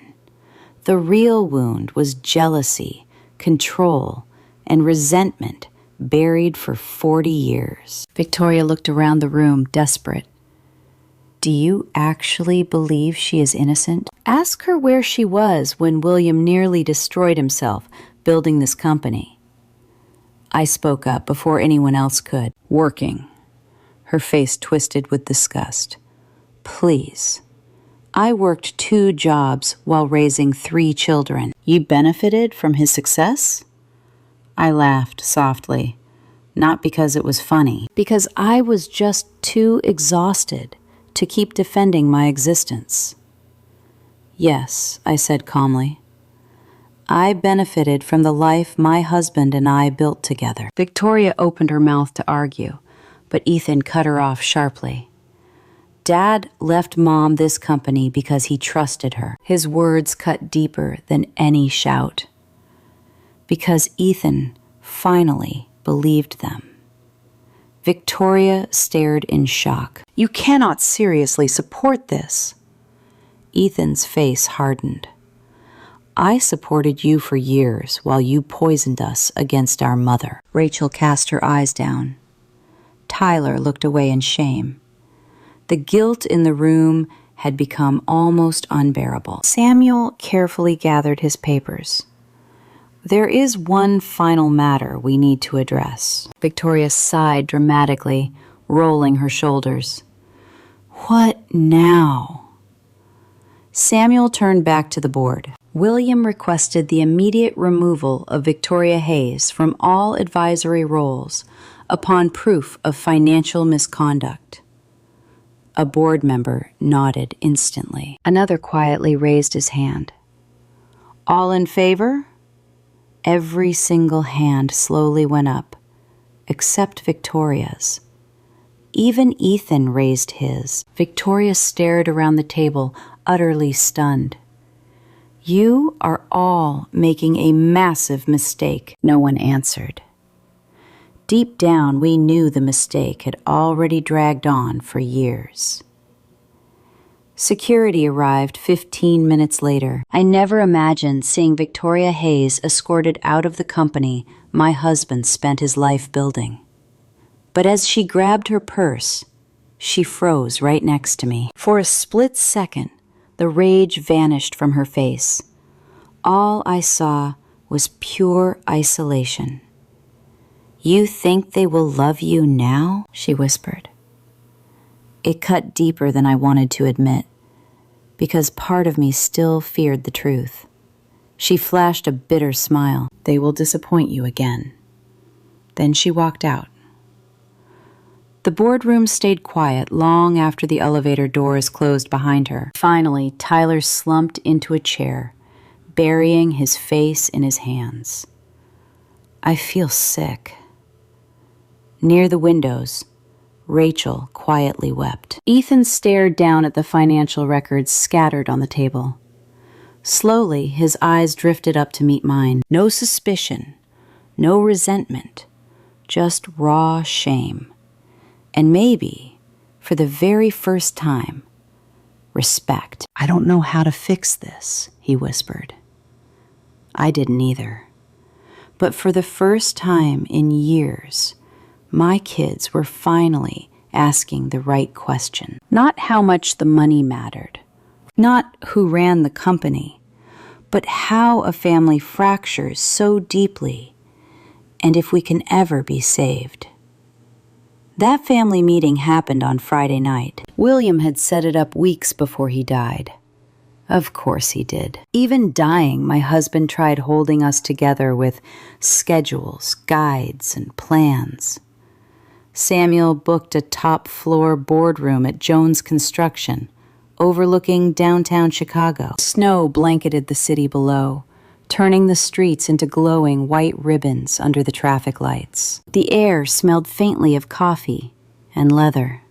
A: The real wound was jealousy, control, and resentment buried for 40 years. Victoria looked around the room, desperate. Do you actually believe she is innocent? Ask her where she was when William nearly destroyed himself building this company. I spoke up before anyone else could. Working. Her face twisted with disgust. Please. I worked 2 jobs while raising 3 children. You benefited from his success? I laughed softly, not because it was funny, because I was just too exhausted to keep defending my existence. Yes, I said calmly. I benefited from the life my husband and I built together. Victoria opened her mouth to argue, but Ethan cut her off sharply. Dad left Mom this company because he trusted her. His words cut deeper than any shout. Because Ethan finally believed them. Victoria stared in shock. You cannot seriously support this. Ethan's face hardened. I supported you for years while you poisoned us against our mother. Rachel cast her eyes down. Tyler looked away in shame. The guilt in the room had become almost unbearable. Samuel carefully gathered his papers. There is one final matter we need to address. Victoria sighed dramatically, rolling her shoulders. What now? Samuel turned back to the board. William requested the immediate removal of Victoria Hayes from all advisory roles upon proof of financial misconduct. A board member nodded instantly. Another quietly raised his hand. All in favor? Every single hand slowly went up, except Victoria's. Even Ethan raised his. Victoria stared around the table, utterly stunned. You are all making a massive mistake. No one answered. Deep down, we knew the mistake had already dragged on for years. Security arrived 15 minutes later. I never imagined seeing Victoria Hayes escorted out of the company my husband spent his life building. But as she grabbed her purse, she froze right next to me. For a split second, the rage vanished from her face. All I saw was pure isolation. You think they will love you now? She whispered. It cut deeper than I wanted to admit, because part of me still feared the truth. She flashed a bitter smile. They will disappoint you again. Then she walked out. The boardroom stayed quiet long after the elevator doors closed behind her. Finally, Tyler slumped into a chair, burying his face in his hands. I feel sick. Near the windows, Rachel quietly wept. Ethan stared down at the financial records scattered on the table. Slowly, his eyes drifted up to meet mine. No suspicion, no resentment, just raw shame. And maybe, for the very first time, respect. I don't know how to fix this, he whispered. I didn't either. But for the first time in years, my kids were finally asking the right question. Not how much the money mattered, not who ran the company, but how a family fractures so deeply, and if we can ever be saved. That family meeting happened on Friday night. William had set it up weeks before he died. Of course he did. Even dying, my husband tried holding us together with schedules, guides, and plans. Samuel booked a top-floor boardroom at Jones Construction, overlooking downtown Chicago. Snow blanketed the city below, turning the streets into glowing white ribbons under the traffic lights. The air smelled faintly of coffee and leather.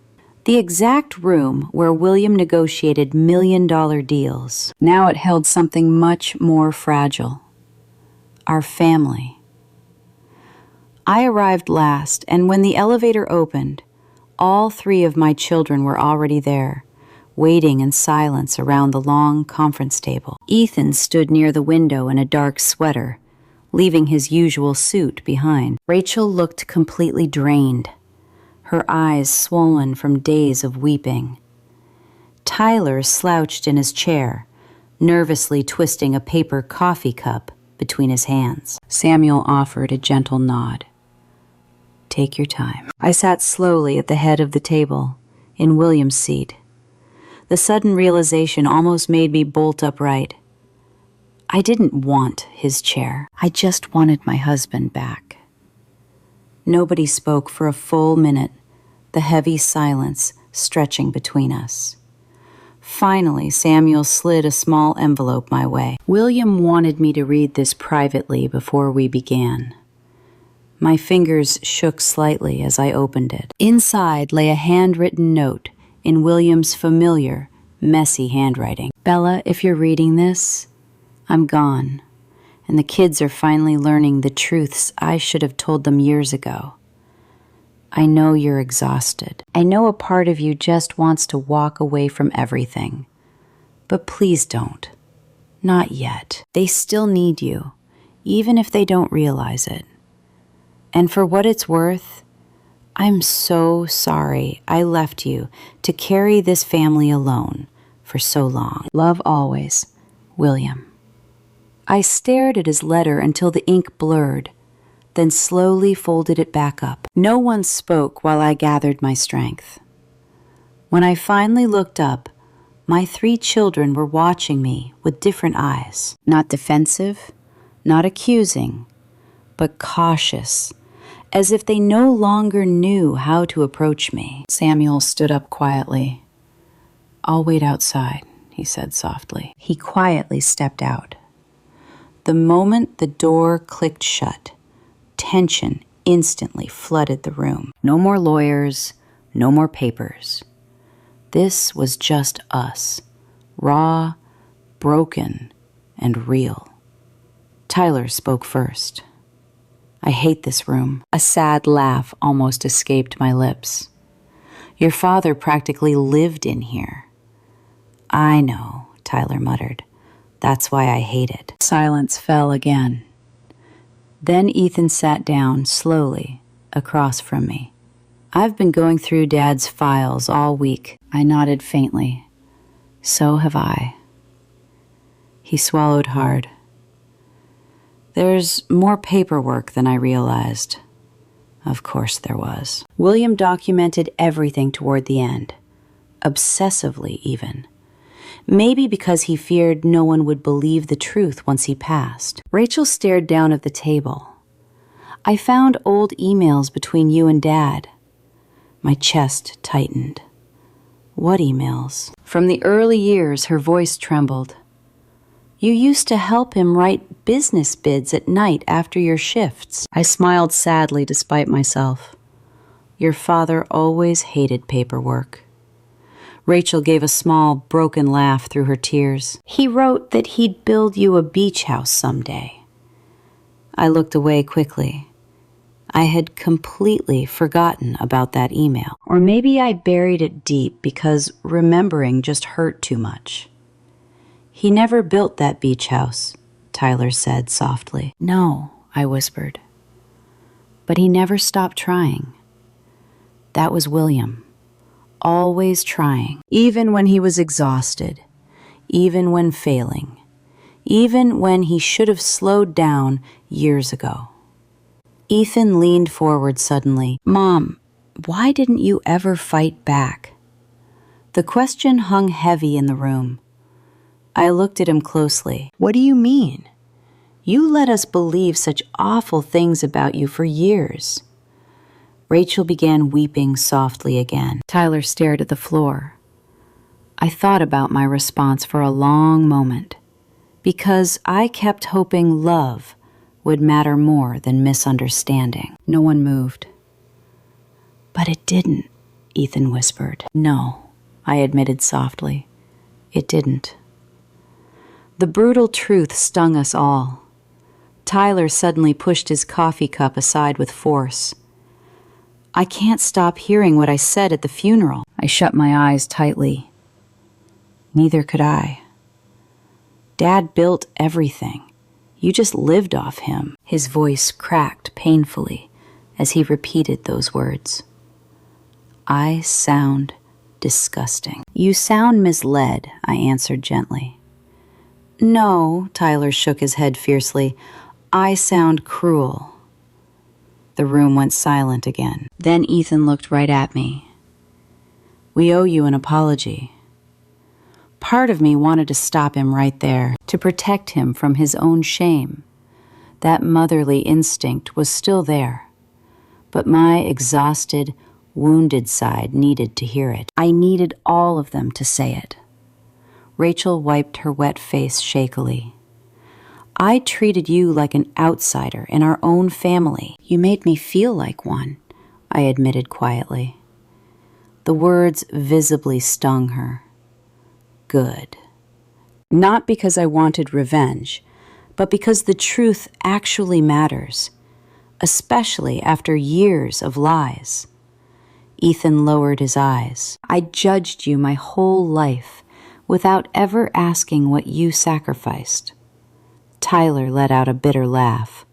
A: The exact room where William negotiated million-dollar deals. Now it held something much more fragile. Our family. I arrived last, and when the elevator opened, all 3 of my children were already there, waiting in silence around the long conference table. Ethan stood near the window in a dark sweater, leaving his usual suit behind. Rachel looked completely drained, her eyes swollen from days of weeping. Tyler slouched in his chair, nervously twisting a paper coffee cup between his hands. Samuel offered a gentle nod. "Take your time." I sat slowly at the head of the table, in William's seat. The sudden realization almost made me bolt upright. I didn't want his chair. I just wanted my husband back. Nobody spoke for a full minute, the heavy silence stretching between us. Finally, Samuel slid a small envelope my way. William wanted me to read this privately before we began. My fingers shook slightly as I opened it. Inside lay a handwritten note in William's familiar, messy handwriting. "Bella, if you're reading this, I'm gone, and the kids are finally learning the truths I should have told them years ago. I know you're exhausted. I know a part of you just wants to walk away from everything. But please don't. Not yet. They still need you, even if they don't realize it. And for what it's worth, I'm so sorry I left you to carry this family alone for so long. Love always, William." I stared at his letter until the ink blurred, then slowly folded it back up. No one spoke while I gathered my strength. When I finally looked up, my 3 children were watching me with different eyes. Not defensive, not accusing, but cautious, as if they no longer knew how to approach me. Samuel stood up quietly. "I'll wait outside," he said softly. He quietly stepped out. The moment the door clicked shut, tension instantly flooded the room. No more lawyers, no more papers. This was just us, raw, broken, and real. Tyler spoke first. "I hate this room." A sad laugh almost escaped my lips. "Your father practically lived in here." "I know," Tyler muttered. "That's why I hate it." Silence fell again. Then Ethan sat down slowly across from me. "I've been going through Dad's files all week." I nodded faintly. "So have I." He swallowed hard. "There's more paperwork than I realized." Of course there was. William documented everything toward the end, obsessively even. Maybe because he feared no one would believe the truth once he passed. Rachel stared down at the table. "I found old emails between you and Dad." My chest tightened. "What emails?" From the early years, her voice trembled. "You used to help him write business bids at night after your shifts." I smiled sadly despite myself. "Your father always hated paperwork." Rachel gave a small, broken laugh through her tears. "He wrote that he'd build you a beach house someday." I looked away quickly. I had completely forgotten about that email. Or maybe I buried it deep because remembering just hurt too much. "He never built that beach house," Tyler said softly. "No," I whispered. "But he never stopped trying." That was William. Always trying, even when he was exhausted, even when failing, even when he should have slowed down years ago. Ethan leaned forward suddenly. "Mom, why didn't you ever fight back?" The question hung heavy in the room. I looked at him closely. "What do you mean? You let us believe such awful things about you for years." Rachel began weeping softly again. Tyler stared at the floor. I thought about my response for a long moment, because I kept hoping love would matter more than misunderstanding. No one moved. "But it didn't," Ethan whispered. "No," I admitted softly. "It didn't." The brutal truth stung us all. Tyler suddenly pushed his coffee cup aside with force. "I can't stop hearing what I said at the funeral." I shut my eyes tightly. Neither could I. Dad built everything. You just lived off him. His voice cracked painfully as he repeated those words. I sound disgusting. You sound misled, I answered gently. No, Tyler shook his head fiercely. I sound cruel. The room went silent again. Then Ethan looked right at me. We owe you an apology. Part of me wanted to stop him right there, to protect him from his own shame. That motherly instinct was still there, but my exhausted, wounded side needed to hear it. I needed all of them to say it. Rachel wiped her wet face shakily. I treated you like an outsider in our own family. You made me feel like one, I admitted quietly. The words visibly stung her. Good. Not because I wanted revenge, but because the truth actually matters, especially after years of lies. Ethan lowered his eyes. I judged you my whole life without ever asking what you sacrificed. Tyler let out a bitter laugh.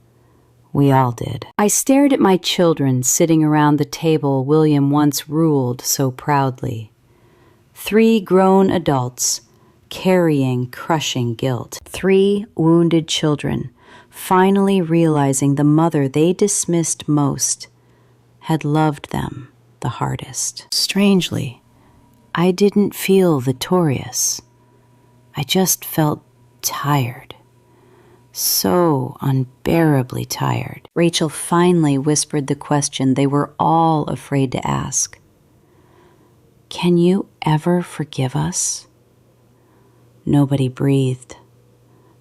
A: We all did. I stared at my children sitting around the table William once ruled so proudly. 3 grown adults carrying crushing guilt. 3 wounded children finally realizing the mother they dismissed most had loved them the hardest. Strangely, I didn't feel victorious. I just felt tired. So unbearably tired. Rachel finally whispered the question they were all afraid to ask. Can you ever forgive us? Nobody breathed.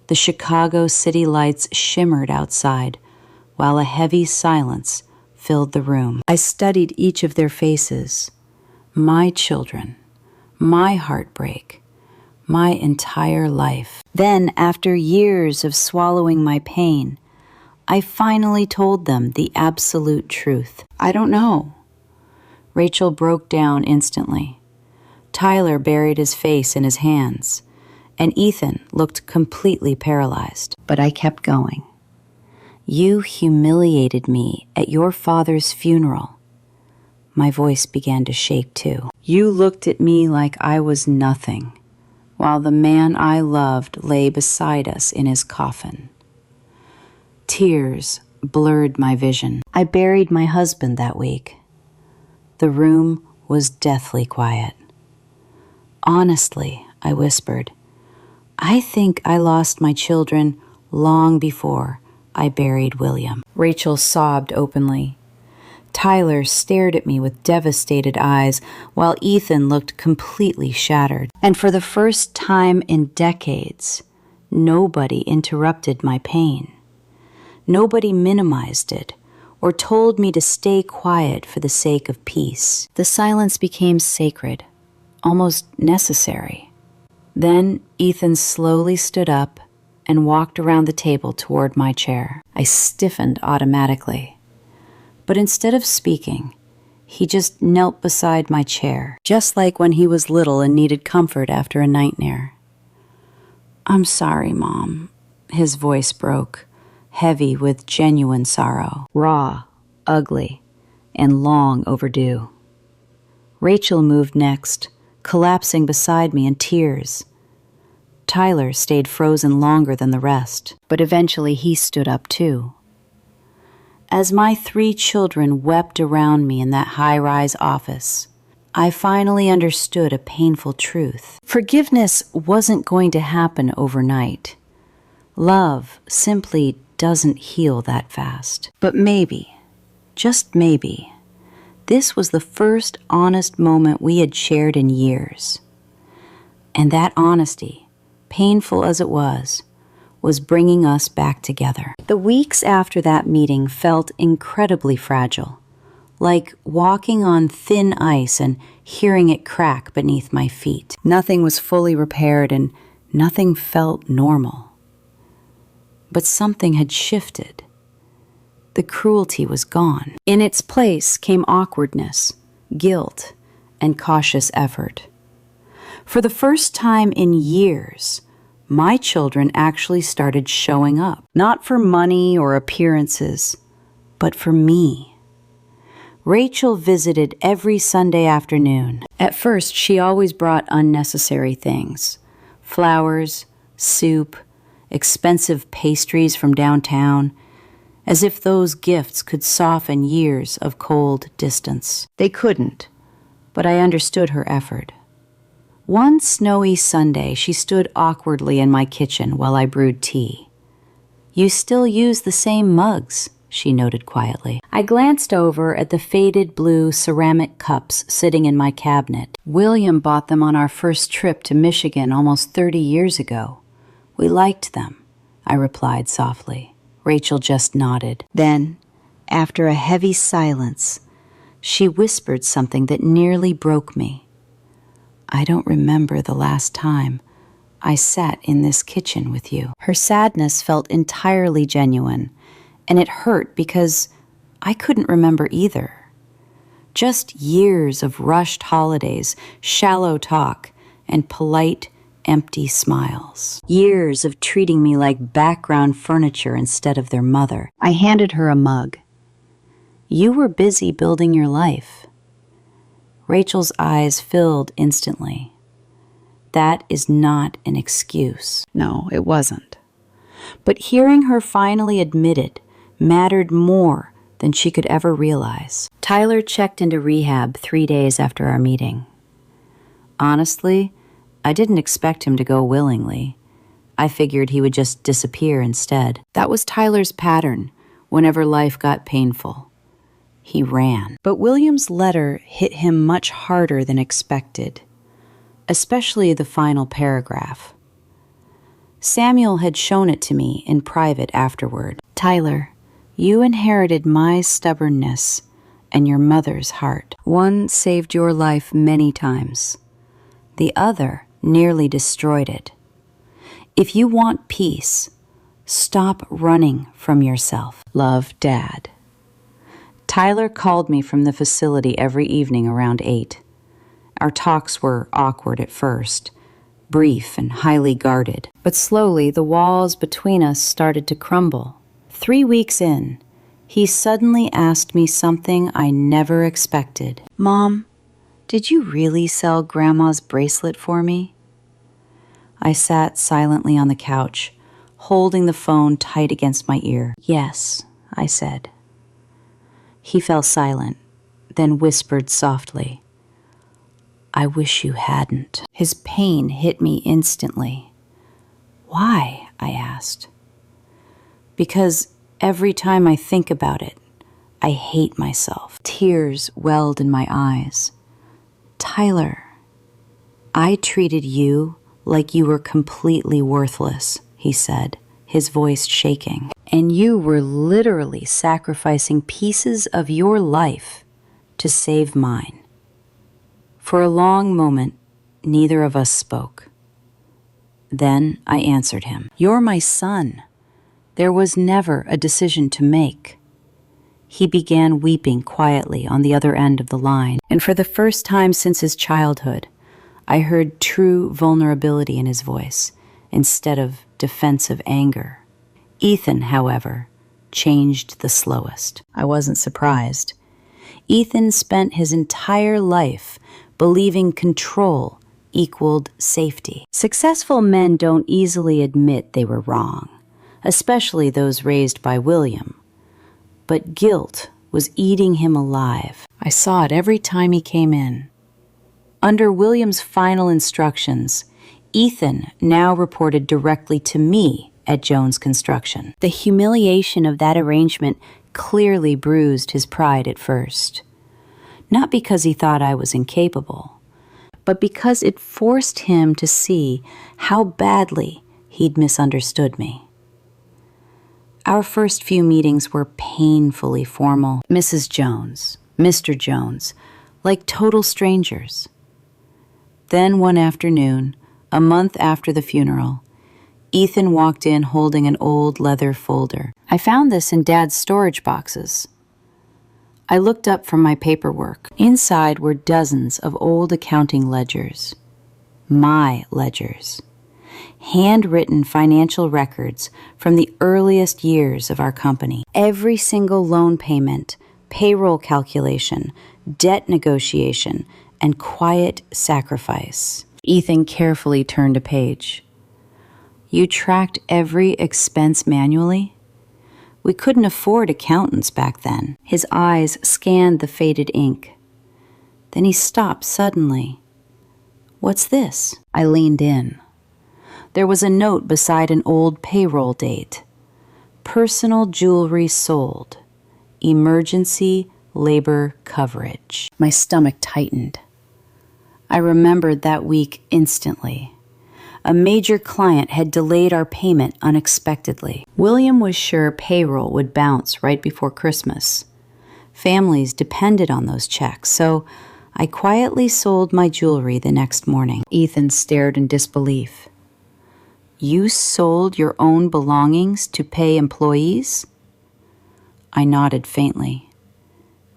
A: The Chicago city lights shimmered outside, while a heavy silence filled the room. I studied each of their faces. My children, my heartbreak, my entire life. Then, after years of swallowing my pain, I finally told them the absolute truth. I don't know. Rachel broke down instantly. Tyler buried his face in his hands, and Ethan looked completely paralyzed. But I kept going. You humiliated me at your father's funeral. My voice began to shake too. You looked at me like I was nothing, while the man I loved lay beside us in his coffin. Tears blurred my vision. I buried my husband that week. The room was deathly quiet. Honestly, I whispered, I think I lost my children long before I buried William. Rachel sobbed openly. Tyler stared at me with devastated eyes, while Ethan looked completely shattered. And for the first time in decades, nobody interrupted my pain. Nobody minimized it or told me to stay quiet for the sake of peace. The silence became sacred, almost necessary. Then Ethan slowly stood up and walked around the table toward my chair. I stiffened automatically. But instead of speaking, he just knelt beside my chair, just like when he was little and needed comfort after a nightmare. I'm sorry, Mom. His voice broke, heavy with genuine sorrow, raw, ugly, and long overdue. Rachel moved next, collapsing beside me in tears. Tyler stayed frozen longer than the rest, but eventually he stood up too. As my 3 children wept around me in that high-rise office, I finally understood a painful truth. Forgiveness wasn't going to happen overnight. Love simply doesn't heal that fast. But maybe, just maybe, this was the first honest moment we had shared in years. And that honesty, painful as it was bringing us back together. The weeks after that meeting felt incredibly fragile, like walking on thin ice and hearing it crack beneath my feet. Nothing was fully repaired and nothing felt normal. But something had shifted. The cruelty was gone. In its place came awkwardness, guilt, and cautious effort. For the first time in years, my children actually started showing up, not for money or appearances, but for me. Rachel visited every Sunday afternoon. At first, she always brought unnecessary things: flowers, soup, expensive pastries from downtown, as if those gifts could soften years of cold distance. They couldn't, but I understood her effort. One snowy Sunday, she stood awkwardly in my kitchen while I brewed tea. "You still use the same mugs," she noted quietly. I glanced over at the faded blue ceramic cups sitting in my cabinet. "William bought them on our first trip to Michigan almost 30 years ago. We liked them," I replied softly. Rachel just nodded. Then, after a heavy silence, she whispered something that nearly broke me. "I don't remember the last time I sat in this kitchen with you." Her sadness felt entirely genuine, and it hurt because I couldn't remember either. Just years of rushed holidays, shallow talk, and polite, empty smiles. Years of treating me like background furniture instead of their mother. I handed her a mug. "You were busy building your life." Rachel's eyes filled instantly. That is not an excuse. No, it wasn't. But hearing her finally admit it mattered more than she could ever realize. Tyler checked into rehab 3 days after our meeting. Honestly, I didn't expect him to go willingly. I figured he would just disappear instead. That was Tyler's pattern whenever life got painful. He ran. But William's letter hit him much harder than expected, especially the final paragraph. Samuel had shown it to me in private afterward. "Tyler, you inherited my stubbornness and your mother's heart. One saved your life many times. The other nearly destroyed it. If you want peace, stop running from yourself. Love, Dad." Tyler called me from the facility every evening around 8. Our talks were awkward at first, brief and highly guarded. But slowly the walls between us started to crumble. 3 weeks in, he suddenly asked me something I never expected. "Mom, did you really sell Grandma's bracelet for me?" I sat silently on the couch, holding the phone tight against my ear. "Yes," I said. He fell silent, then whispered softly, "I wish you hadn't." His pain hit me instantly. "Why?" I asked. "Because every time I think about it, I hate myself." Tears welled in my eyes. "Tyler, I treated you like you were completely worthless," he said, his voice shaking. "And you were literally sacrificing pieces of your life to save mine." For a long moment, neither of us spoke. Then I answered him. "You're my son. There was never a decision to make." He began weeping quietly on the other end of the line, and for the first time since his childhood, I heard true vulnerability in his voice instead of defensive anger. Ethan, however, changed the slowest. I wasn't surprised. Ethan spent his entire life believing control equaled safety. Successful men don't easily admit they were wrong, especially those raised by William. But guilt was eating him alive. I saw it every time he came in. Under William's final instructions, Ethan now reported directly to me at Jones Construction. The humiliation of that arrangement clearly bruised his pride at first. Not because he thought I was incapable, but because it forced him to see how badly he'd misunderstood me. Our first few meetings were painfully formal. Mrs. Jones, Mr. Jones, like total strangers. Then one afternoon, a month after the funeral, Ethan walked in holding an old leather folder. "I found this in Dad's storage boxes." I looked up from my paperwork. Inside were dozens of old accounting ledgers. My ledgers. Handwritten financial records from the earliest years of our company. Every single loan payment, payroll calculation, debt negotiation, and quiet sacrifice. Ethan carefully turned a page. You tracked every expense manually? We couldn't afford accountants back then. His eyes scanned the faded ink. Then he stopped suddenly. What's this? I leaned in. There was a note beside an old payroll date. Personal jewelry sold. Emergency labor coverage. My stomach tightened. I remembered that week instantly. A major client had delayed our payment unexpectedly. William was sure payroll would bounce right before Christmas. Families depended on those checks, so I quietly sold my jewelry the next morning. Ethan stared in disbelief. You sold your own belongings to pay employees? I nodded faintly.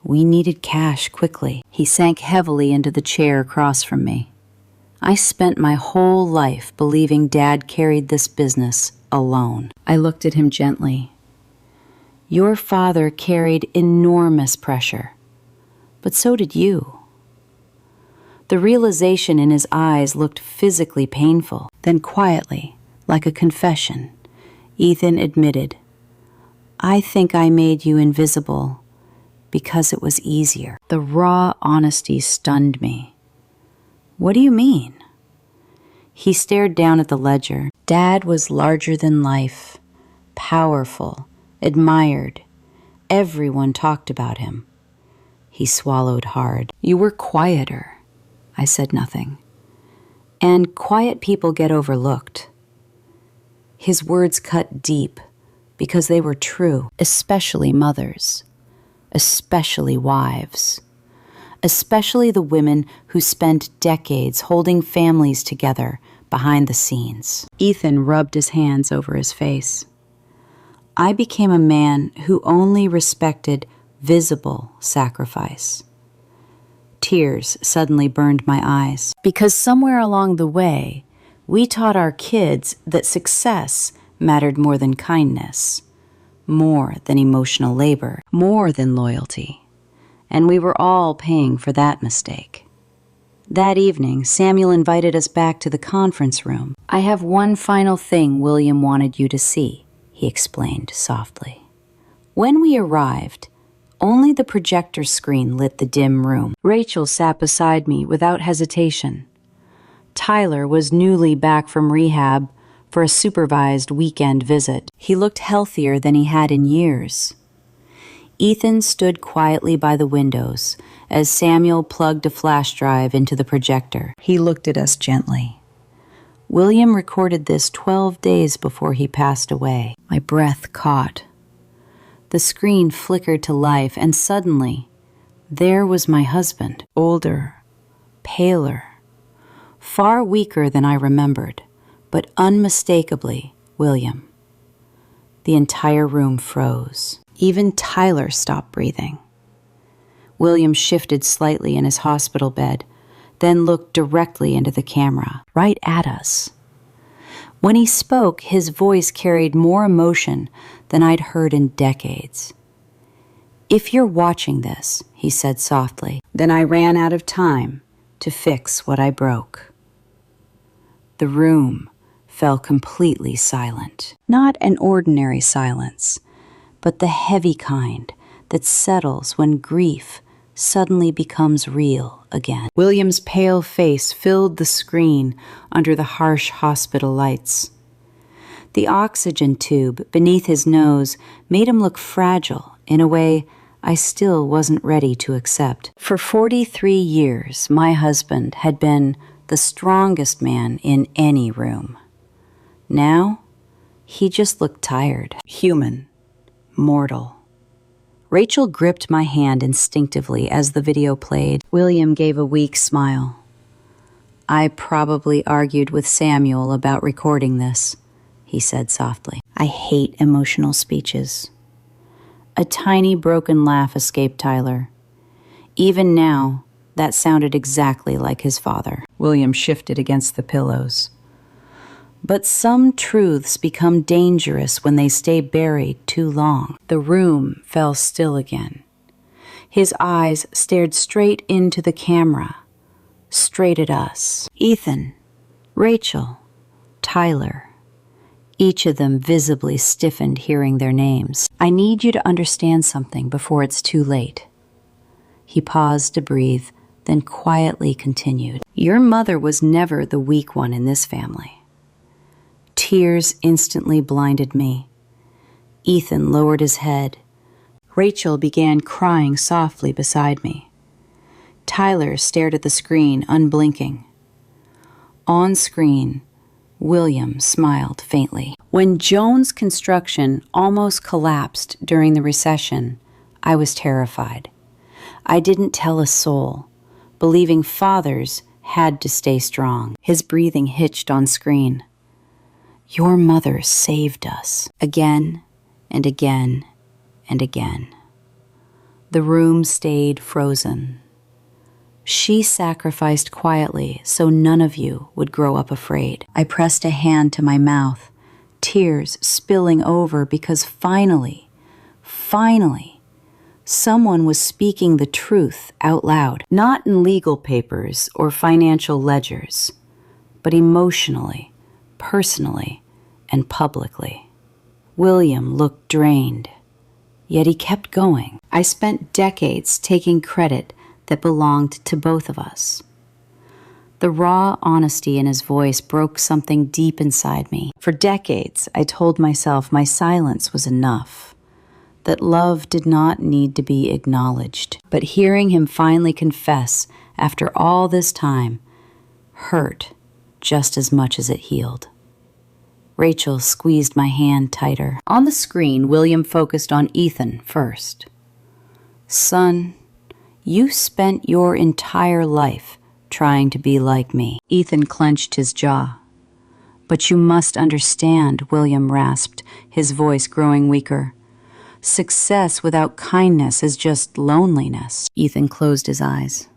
A: We needed cash quickly. He sank heavily into the chair across from me. I spent my whole life believing Dad carried this business alone. I looked at him gently. Your father carried enormous pressure, but so did you. The realization in his eyes looked physically painful. Then quietly, like a confession, Ethan admitted, I think I made you invisible because it was easier. The raw honesty stunned me. What do you mean? He stared down at the ledger. Dad was larger than life, powerful, admired. Everyone talked about him. He swallowed hard. You were quieter. I said nothing. And quiet people get overlooked. His words cut deep because they were true, especially mothers, especially wives, especially the women who spent decades holding families together behind the scenes. Ethan rubbed his hands over his face. I became a man who only respected visible sacrifice. Tears suddenly burned my eyes, because somewhere along the way, we taught our kids that success mattered more than kindness, more than emotional labor, more than loyalty. And we were all paying for that mistake. That evening, Samuel invited us back to the conference room. I have one final thing William wanted you to see, he explained softly. When we arrived, only the projector screen lit the dim room. Rachel sat beside me without hesitation. Tyler was newly back from rehab for a supervised weekend visit. He looked healthier than he had in years. Ethan stood quietly by the windows as Samuel plugged a flash drive into the projector. He looked at us gently. William recorded this 12 days before he passed away. My breath caught. The screen flickered to life, and suddenly, there was my husband, older, paler, far weaker than I remembered, but unmistakably William. The entire room froze. Even Tyler stopped breathing. William shifted slightly in his hospital bed, then looked directly into the camera, right at us. When he spoke, his voice carried more emotion than I'd heard in decades. If you're watching this, he said softly, then I ran out of time to fix what I broke. The room fell completely silent. Not an ordinary silence, but the heavy kind that settles when grief suddenly becomes real again. William's pale face filled the screen under the harsh hospital lights. The oxygen tube beneath his nose made him look fragile in a way I still wasn't ready to accept. For 43 years, my husband had been the strongest man in any room. Now, he just looked tired, human, mortal. Rachel gripped my hand instinctively as the video played. William gave a weak smile. I probably argued with Samuel about recording this, he said softly. I hate emotional speeches. A tiny broken laugh escaped Tyler. Even now, That sounded exactly like his father. William shifted against the pillows. But some truths become dangerous when they stay buried too long. The room fell still again. His eyes stared straight into the camera, straight at us. Ethan, Rachel, Tyler. Each of them visibly stiffened hearing their names. I need you to understand something before it's too late. He paused to breathe, then quietly continued. Your mother was never the weak one in this family. Tears instantly blinded me. Ethan lowered his head. Rachel began crying softly beside me. Tyler stared at the screen, unblinking. On screen, William smiled faintly. When Jones Construction almost collapsed during the recession, I was terrified. I didn't tell a soul, believing fathers had to stay strong. His breathing hitched on screen. Your mother saved us. Again and again and again. The room stayed frozen. She sacrificed quietly so none of you would grow up afraid. I pressed a hand to my mouth, tears spilling over because finally, someone was speaking the truth out loud. Not in legal papers or financial ledgers, but emotionally, personally, and publicly. William looked drained, yet he kept going. I spent decades taking credit that belonged to both of us. The raw honesty in his voice broke something deep inside me. For decades, I told myself my silence was enough, that love did not need to be acknowledged. But hearing him finally confess after all this time hurt just as much as it healed. Rachel squeezed my hand tighter. On the screen, William focused on Ethan first. Son, you spent your entire life trying to be like me. Ethan clenched his jaw. But you must understand, William rasped, his voice growing weaker. Success without kindness is just loneliness. Ethan closed his eyes.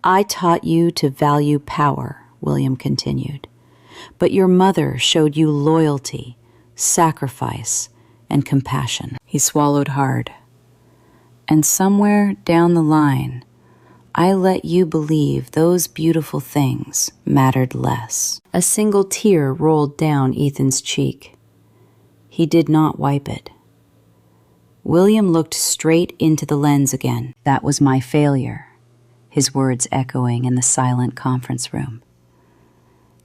A: I taught you to value power, William continued. But your mother showed you loyalty, sacrifice, and compassion. He swallowed hard. And somewhere down the line, I let you believe those beautiful things mattered less. A single tear rolled down Ethan's cheek. He did not wipe it. William looked straight into the lens again. That was my failure, his words echoing in the silent conference room.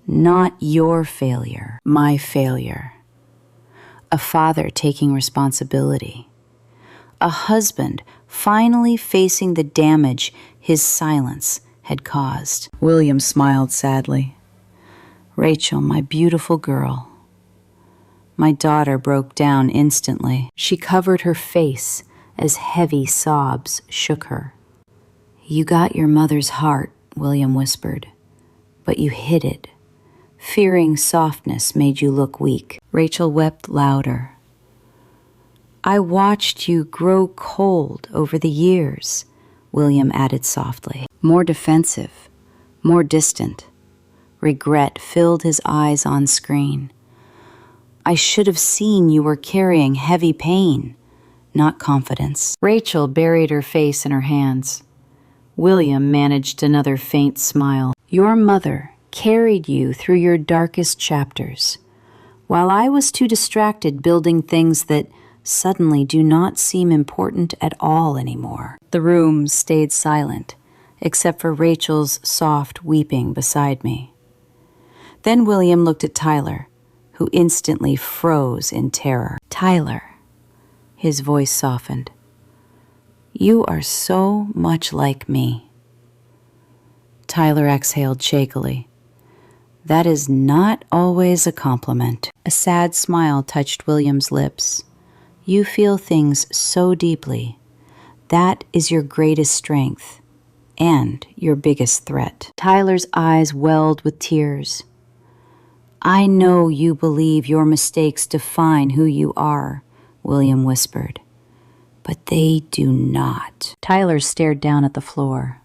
A: Not your failure, my failure. A father taking responsibility. A husband finally facing the damage his silence had caused. William smiled sadly. Rachel, my beautiful girl. My daughter broke down instantly. She covered her face as heavy sobs shook her. You got your mother's heart, William whispered, but you hid it. Fearing softness made you look weak. Rachel wept louder. I watched you grow cold over the years, William added softly. More defensive, more distant. Regret filled his eyes on screen. I should have seen you were carrying heavy pain, not confidence. Rachel buried her face in her hands. William managed another faint smile. Your mother carried you through your darkest chapters, while I was too distracted building things that suddenly do not seem important at all anymore. The room stayed silent, except for Rachel's soft weeping beside me. Then William looked at Tyler, who instantly froze in terror. Tyler, his voice softened. You are so much like me. Tyler exhaled shakily. That is not always a compliment. A sad smile touched William's lips. You feel things so deeply. That is your greatest strength and your biggest threat. Tyler's eyes welled with tears. I know you believe your mistakes define who you are, William whispered. But they do not. Tyler stared down at the floor.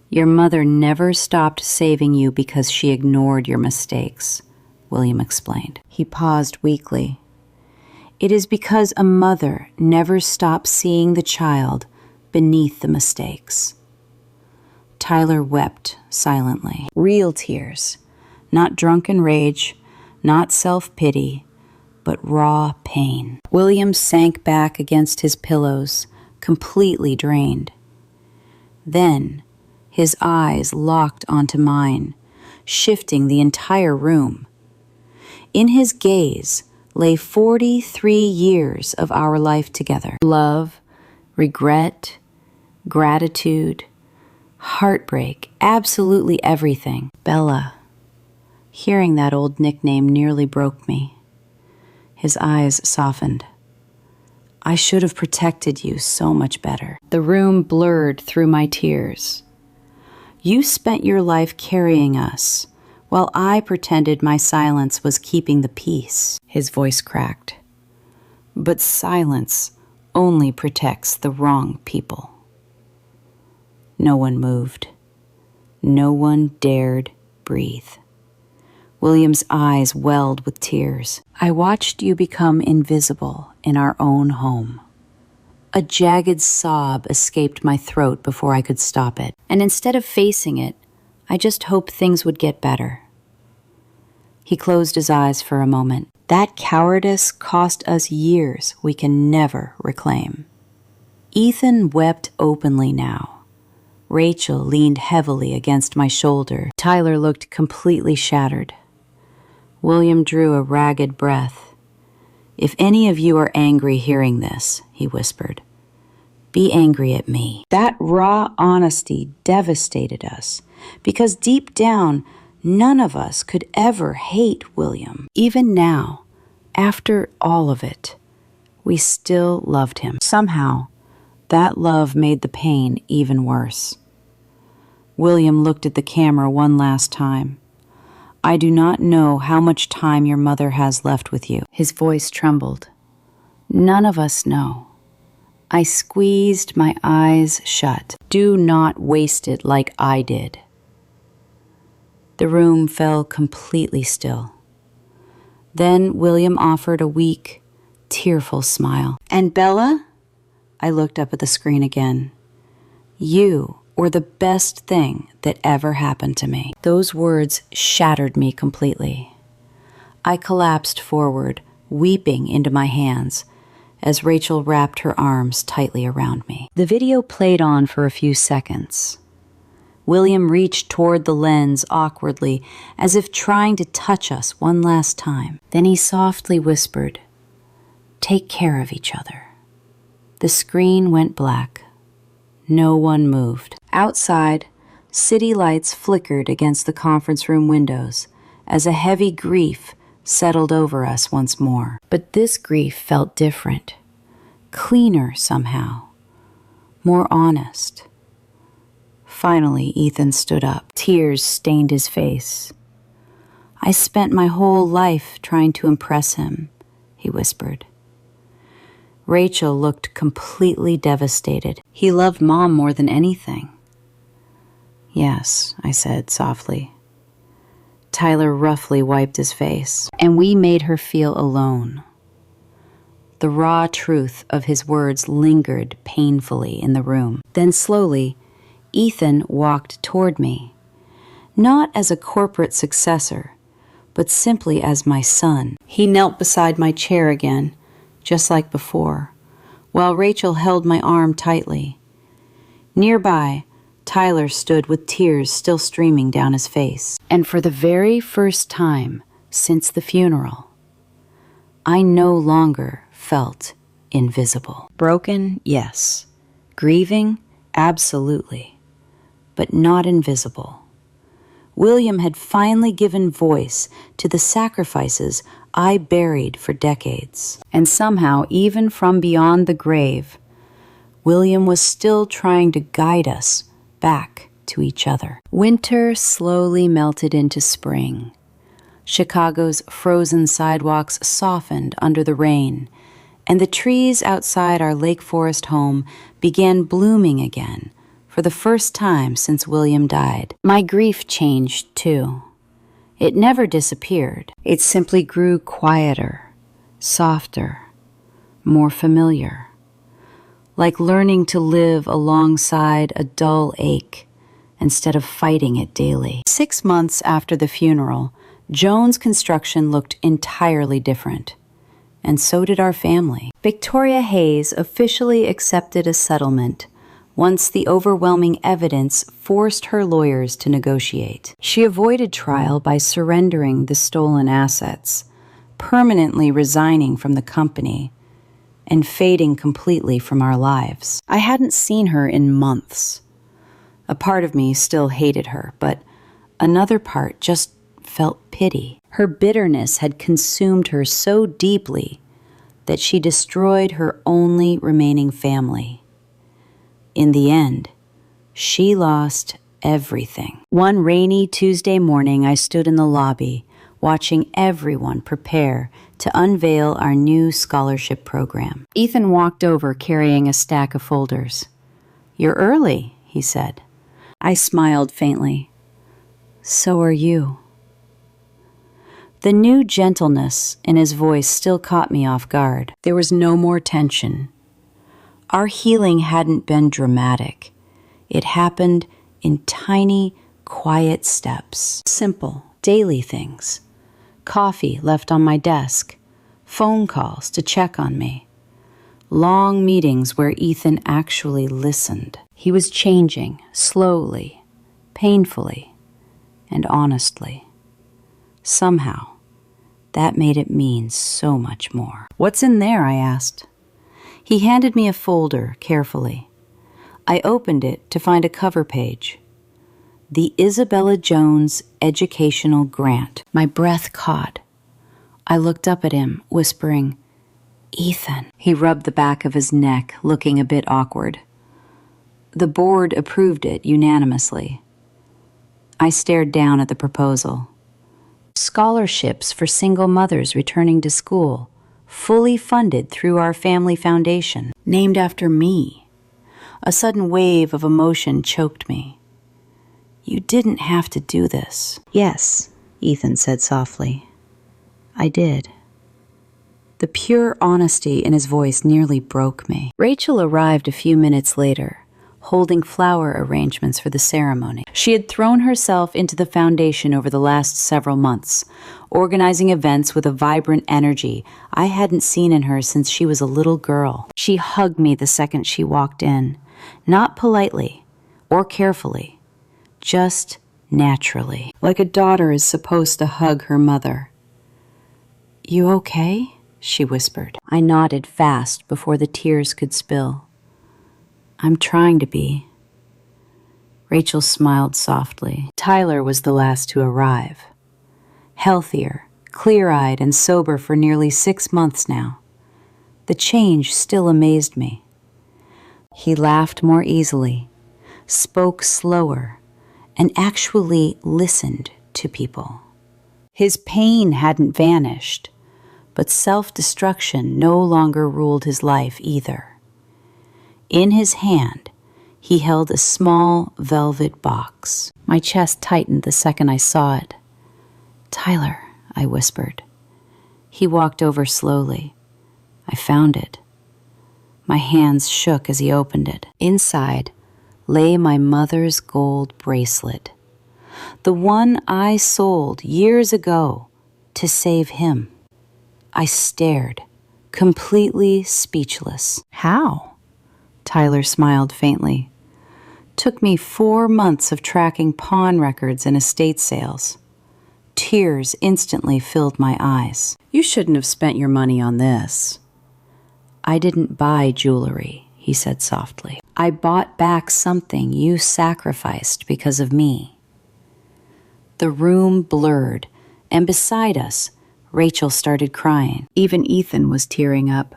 A: Your mother never stopped saving you because she ignored your mistakes, William explained. He paused weakly. It is because a mother never stops seeing the child beneath the mistakes. Tyler wept silently. Real tears, not drunken rage, not self-pity, but raw pain. William sank back against his pillows, completely drained. Then, his eyes locked onto mine, shifting the entire room. In his gaze lay 43 years of our life together. Love, regret, gratitude, heartbreak, absolutely everything. Bella. Hearing that old nickname nearly broke me. His eyes softened. I should have protected you so much better. The room blurred through my tears. You spent your life carrying us, while I pretended my silence was keeping the peace. His voice cracked. But silence only protects the wrong people. No one moved. No one dared breathe. William's eyes welled with tears. I watched you become invisible in our own home. A jagged sob escaped my throat before I could stop it, and instead of facing it, I just hoped things would get better. He closed his eyes for a moment. That cowardice cost us years we can never reclaim. Ethan wept openly now. Rachel leaned heavily against my shoulder. Tyler looked completely shattered. William drew a ragged breath. If any of you are angry hearing this, he whispered, be angry at me. That raw honesty devastated us, because deep down, none of us could ever hate William. Even now, after all of it, we still loved him. Somehow, that love made the pain even worse. William looked at the camera one last time. I do not know how much time your mother has left with you. His voice trembled. None of us know. I squeezed my eyes shut. Do not waste it like I did. The room fell completely still. Then William offered a weak, tearful smile. And Bella? I looked up at the screen again. You were the best thing that ever happened to me. Those words shattered me completely. I collapsed forward, weeping into my hands, as Rachel wrapped her arms tightly around me. The video played on for a few seconds. William reached toward the lens awkwardly, as if trying to touch us one last time. Then he softly whispered, "Take care of each other." The screen went black. No one moved. Outside, city lights flickered against the conference room windows as a heavy grief settled over us once more. But this grief felt different, cleaner somehow, more honest. Finally, Ethan stood up. Tears stained his face. I spent my whole life trying to impress him, he whispered. Rachel looked completely devastated. He loved Mom more than anything. Yes, I said softly. Tyler roughly wiped his face, and we made her feel alone. The raw truth of his words lingered painfully in the room. Then slowly, Ethan walked toward me, not as a corporate successor, but simply as my son. He knelt beside my chair again, just like before, while Rachel held my arm tightly. Nearby, Tyler stood with tears still streaming down his face. And for the very first time since the funeral, I no longer felt invisible. Broken, yes. Grieving, absolutely. But not invisible. William had finally given voice to the sacrifices I buried for decades. And somehow, even from beyond the grave, William was still trying to guide us back to each other. Winter slowly melted into spring. Chicago's frozen sidewalks softened under the rain, and the trees outside our Lake Forest home began blooming again for for the first time since William died. My grief changed, too. It never disappeared. It simply grew quieter, softer, more familiar, like learning to live alongside a dull ache instead of fighting it daily. 6 months after the funeral, Joan's construction looked entirely different, and so did our family. Victoria Hayes officially accepted a settlement once the overwhelming evidence forced her lawyers to negotiate. She avoided trial by surrendering the stolen assets, permanently resigning from the company, and fading completely from our lives. I hadn't seen her in months. A part of me still hated her, but another part just felt pity. Her bitterness had consumed her so deeply that she destroyed her only remaining family. In the end, she lost everything. One rainy Tuesday morning, I stood in the lobby, watching everyone prepare to unveil our new scholarship program. Ethan walked over carrying a stack of folders. "You're early," he said. I smiled faintly. "So are you." The new gentleness in his voice still caught me off guard. There was no more tension. Our healing hadn't been dramatic. It happened in tiny, quiet steps. Simple, daily things. Coffee left on my desk. Phone calls to check on me. Long meetings where Ethan actually listened. He was changing, slowly, painfully, and honestly. Somehow, that made it mean so much more. "What's in there?" I asked. He handed me a folder carefully. I opened it to find a cover page. The Isabella Jones Educational Grant. My breath caught. I looked up at him, whispering, "Ethan." He rubbed the back of his neck, looking a bit awkward. The board approved it unanimously. I stared down at the proposal. Scholarships for single mothers returning to school, fully funded through our family foundation, named after me. A sudden wave of emotion choked me. "You didn't have to do this." "Yes," Ethan said softly. "I did." The pure honesty in his voice nearly broke me. Rachel arrived a few minutes later, holding flower arrangements for the ceremony. She had thrown herself into the foundation over the last several months, organizing events with a vibrant energy I hadn't seen in her since she was a little girl. She hugged me the second she walked in, not politely or carefully, just naturally, like a daughter is supposed to hug her mother. "You okay?" she whispered. I nodded fast before the tears could spill. "I'm trying to be." Rachel smiled softly. Tyler was the last to arrive. Healthier, clear-eyed, and sober for nearly 6 months now. The change still amazed me. He laughed more easily, spoke slower, and actually listened to people. His pain hadn't vanished, but self-destruction no longer ruled his life either. In his hand, he held a small velvet box. My chest tightened the second I saw it. "Tyler," I whispered. He walked over slowly. I found it. My hands shook as he opened it. Inside lay my mother's gold bracelet, the one I sold years ago to save him. I stared, completely speechless. "How?" Tyler smiled faintly. "Took me 4 months of tracking pawn records and estate sales. Tears instantly filled my eyes. You shouldn't have spent your money on this." "I didn't buy jewelry," he said softly. "I bought back something you sacrificed because of me." The room blurred, and beside us, Rachel started crying. Even Ethan was tearing up.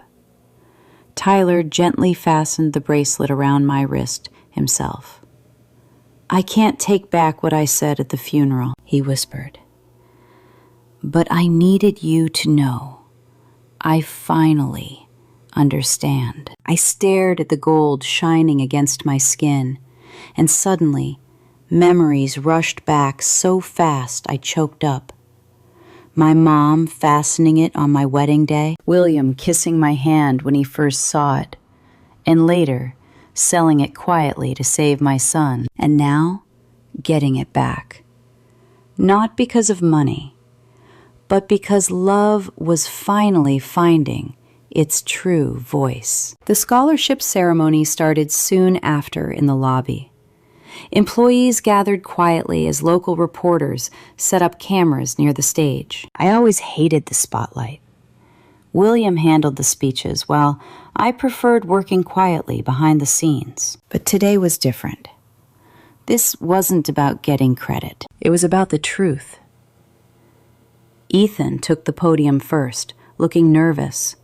A: Tyler gently fastened the bracelet around my wrist himself. "I can't take back what I said at the funeral," he whispered. "But I needed you to know. I finally understand." I stared at the gold shining against my skin, and suddenly, memories rushed back so fast I choked up. My mom fastening it on my wedding day, William kissing my hand when he first saw it, and later selling it quietly to save my son, and now getting it back. Not because of money, but because love was finally finding its true voice. The scholarship ceremony started soon after in the lobby. Employees gathered quietly as local reporters set up cameras near the stage. I always hated the spotlight. William handled the speeches, while I preferred working quietly behind the scenes. But today was different. This wasn't about getting credit. It was about the truth. Ethan took the podium first, looking nervous.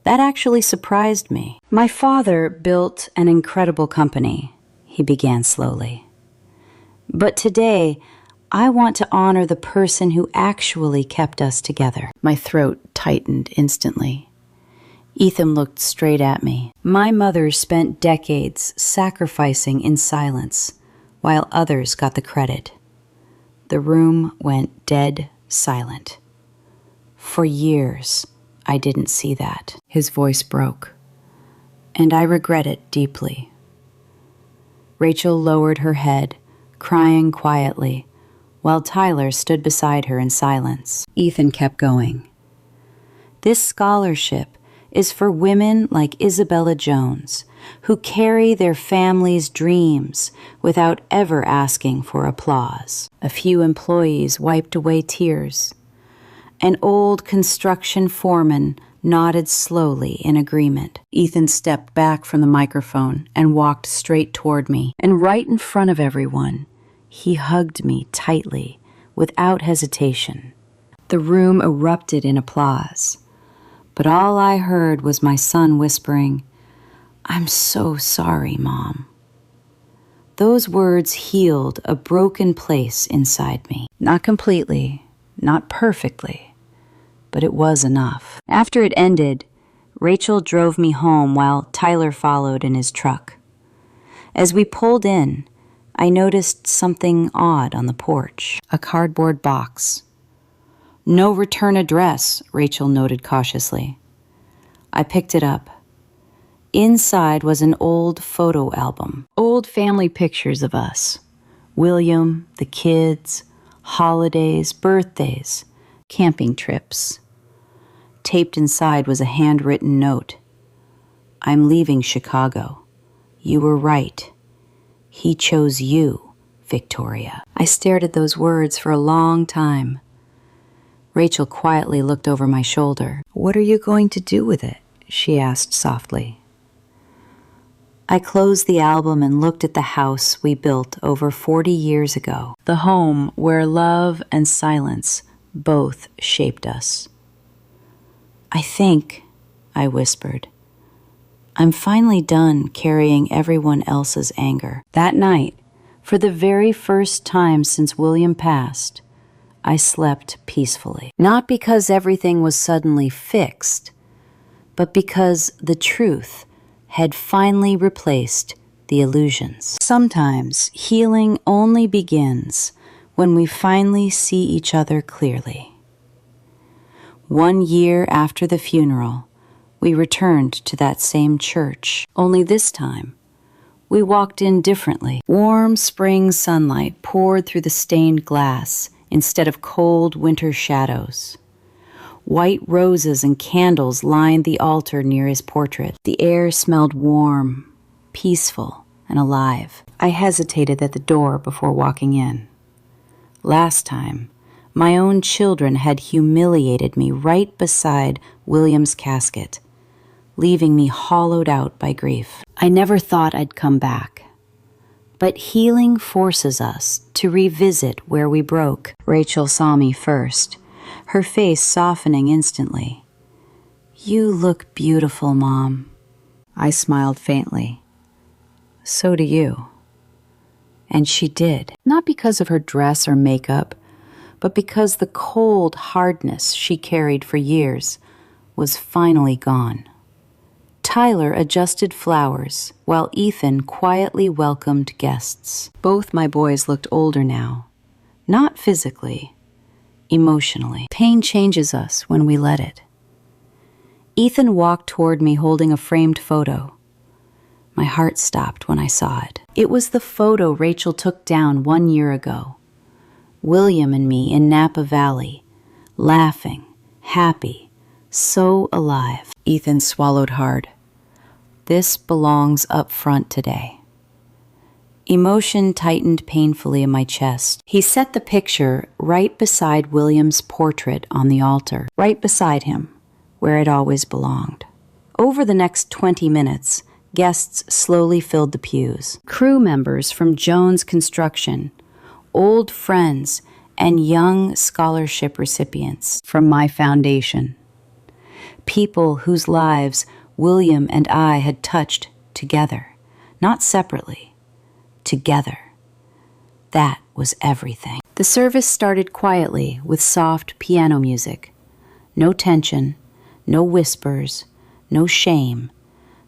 A: That actually surprised me. My father built an incredible company, he began slowly. But today, I want to honor the person who actually kept us together. My throat tightened instantly. Ethan looked straight at me. My mother spent decades sacrificing in silence, while others got the credit. The room went dead silent. For years, I didn't see that. His voice broke, and I regret it deeply. Rachel lowered her head, crying quietly, while Tyler stood beside her in silence. Ethan kept going. This scholarship is for women like Isabella Jones, who carry their families' dreams without ever asking for applause. A few employees wiped away tears. An old construction foreman nodded slowly in agreement. Ethan stepped back from the microphone and walked straight toward me, and right in front of everyone, he hugged me tightly, without hesitation. The room erupted in applause, but all I heard was my son whispering, "I'm so sorry, Mom." Those words healed a broken place inside me. Not completely, not perfectly, but it was enough. After it ended, Rachel drove me home while Tyler followed in his truck. As we pulled in, I noticed something odd on the porch. A cardboard box. "No return address," Rachel noted cautiously. I picked it up. Inside was an old photo album. Old family pictures of us. William, the kids, holidays, birthdays, camping trips. Taped inside was a handwritten note. "I'm leaving Chicago. You were right. He chose you, Victoria." I stared at those words for a long time. Rachel quietly looked over my shoulder. "What are you going to do with it?" she asked softly. I closed the album and looked at the house we built over 40 years ago, the home where love and silence both shaped us. I think," I whispered, "I'm finally done carrying everyone else's anger." That night, for the very first time since William passed, I slept peacefully. Not because everything was suddenly fixed, but because the truth had finally replaced the illusions. Sometimes healing only begins when we finally see each other clearly. 1 year after the funeral, we returned to that same church, only this time, we walked in differently. Warm spring sunlight poured through the stained glass instead of cold winter shadows. White roses and candles lined the altar near his portrait. The air smelled warm, peaceful, and alive. I hesitated at the door before walking in. Last time, my own children had humiliated me right beside William's casket, leaving me hollowed out by grief. I never thought I'd come back. But healing forces us to revisit where we broke. Rachel saw me first, her face softening instantly. "You look beautiful, Mom." I smiled faintly. "So do you." And she did, not because of her dress or makeup, but because the cold hardness she carried for years was finally gone. Tyler adjusted flowers while Ethan quietly welcomed guests. Both my boys looked older now, not physically, emotionally. Pain changes us when we let it. Ethan walked toward me holding a framed photo. My heart stopped when I saw it. It was the photo Rachel took down 1 year ago. William and me in Napa Valley, laughing, happy, so alive. Ethan swallowed hard. This belongs up front today. Emotion tightened painfully in my chest. He set the picture right beside William's portrait on the altar, right beside him, where it always belonged. Over the next 20 minutes, guests slowly filled the pews. Crew members from Jones Construction, old friends, and young scholarship recipients from my foundation. People whose lives William and I had touched together, not separately, together. That was everything. The service started quietly with soft piano music. No tension, no whispers, no shame,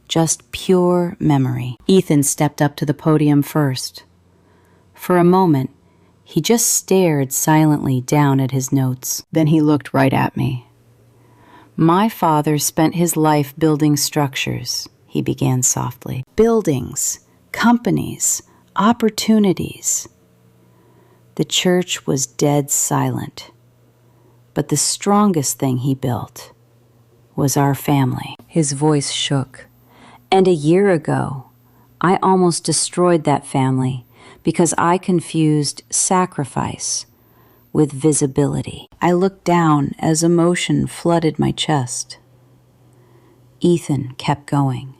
A: just pure memory. Ethan stepped up to the podium first. For a moment, he just stared silently down at his notes. Then he looked right at me. My father spent his life building structures, he began softly. Buildings, companies, opportunities. The church was dead silent. But the strongest thing he built was our family. His voice shook. And a year ago, I almost destroyed that family because I confused sacrifice with visibility. I looked down as emotion flooded my chest. Ethan kept going.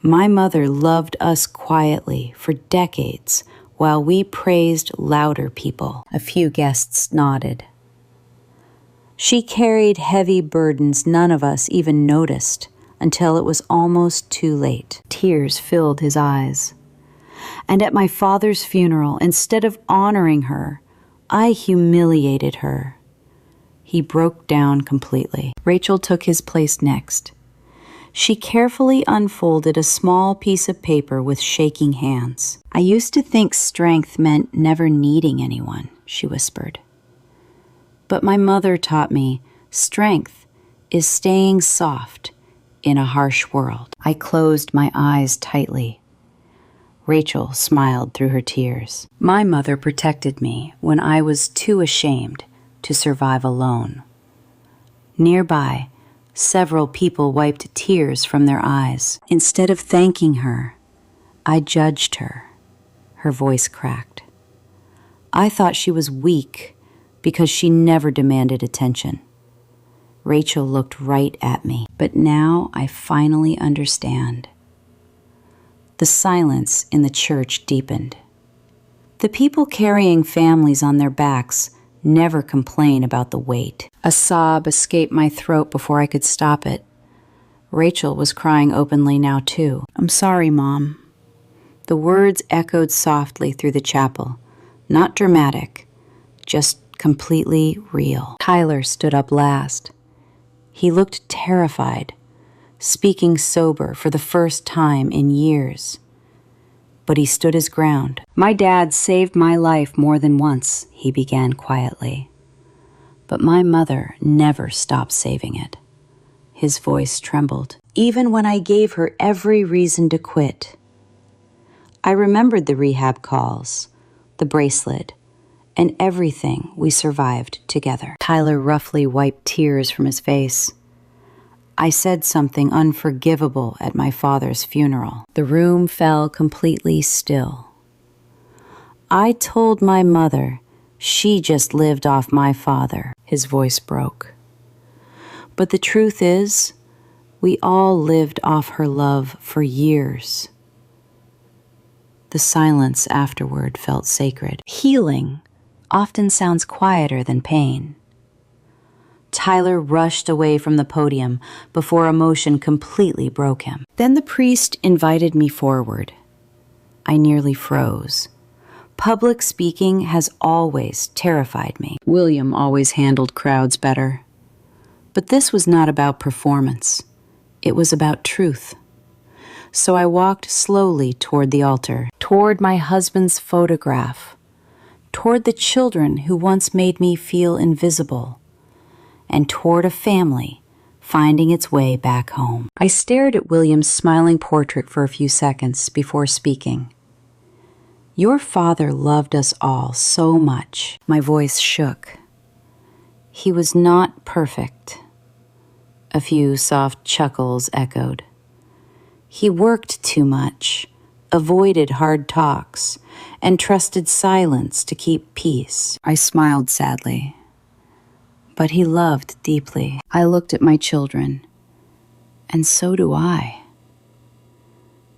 A: My mother loved us quietly for decades while we praised louder people. A few guests nodded. She carried heavy burdens none of us even noticed until it was almost too late. Tears filled his eyes. And at my father's funeral, instead of honoring her, I humiliated her. He broke down completely. Rachel took his place next. She carefully unfolded a small piece of paper with shaking hands. I used to think strength meant never needing anyone, she whispered. But my mother taught me strength is staying soft in a harsh world. I closed my eyes tightly. Rachel smiled through her tears. My mother protected me when I was too ashamed to survive alone. Nearby, several people wiped tears from their eyes. Instead of thanking her, I judged her. Her voice cracked. I thought she was weak because she never demanded attention. Rachel looked right at me, but now I finally understand. The silence in the church deepened. The people carrying families on their backs never complain about the weight. A sob escaped my throat before I could stop it. Rachel was crying openly now too. I'm sorry, Mom. The words echoed softly through the chapel, not dramatic, just completely real. Tyler stood up last. He looked terrified, speaking sober for the first time in years. But he stood his ground. My dad saved my life more than once, he began quietly. But my mother never stopped saving it. His voice trembled, even when I gave her every reason to quit. I remembered the rehab calls, the bracelet, and everything we survived together. Tyler roughly wiped tears from his face. I said something unforgivable at my father's funeral. The room fell completely still. I told my mother she just lived off my father. His voice broke. But the truth is, we all lived off her love for years. The silence afterward felt sacred. Healing often sounds quieter than pain. Tyler rushed away from the podium before emotion completely broke him. Then the priest invited me forward. I nearly froze. Public speaking has always terrified me. William always handled crowds better. But this was not about performance. It was about truth. So I walked slowly toward the altar, toward my husband's photograph, toward the children who once made me feel invisible, and toward a family finding its way back home. I stared at William's smiling portrait for a few seconds before speaking. Your father loved us all so much. My voice shook. He was not perfect. A few soft chuckles echoed. He worked too much, avoided hard talks, and trusted silence to keep peace. I smiled sadly. But he loved deeply. I looked at my children, and so do I.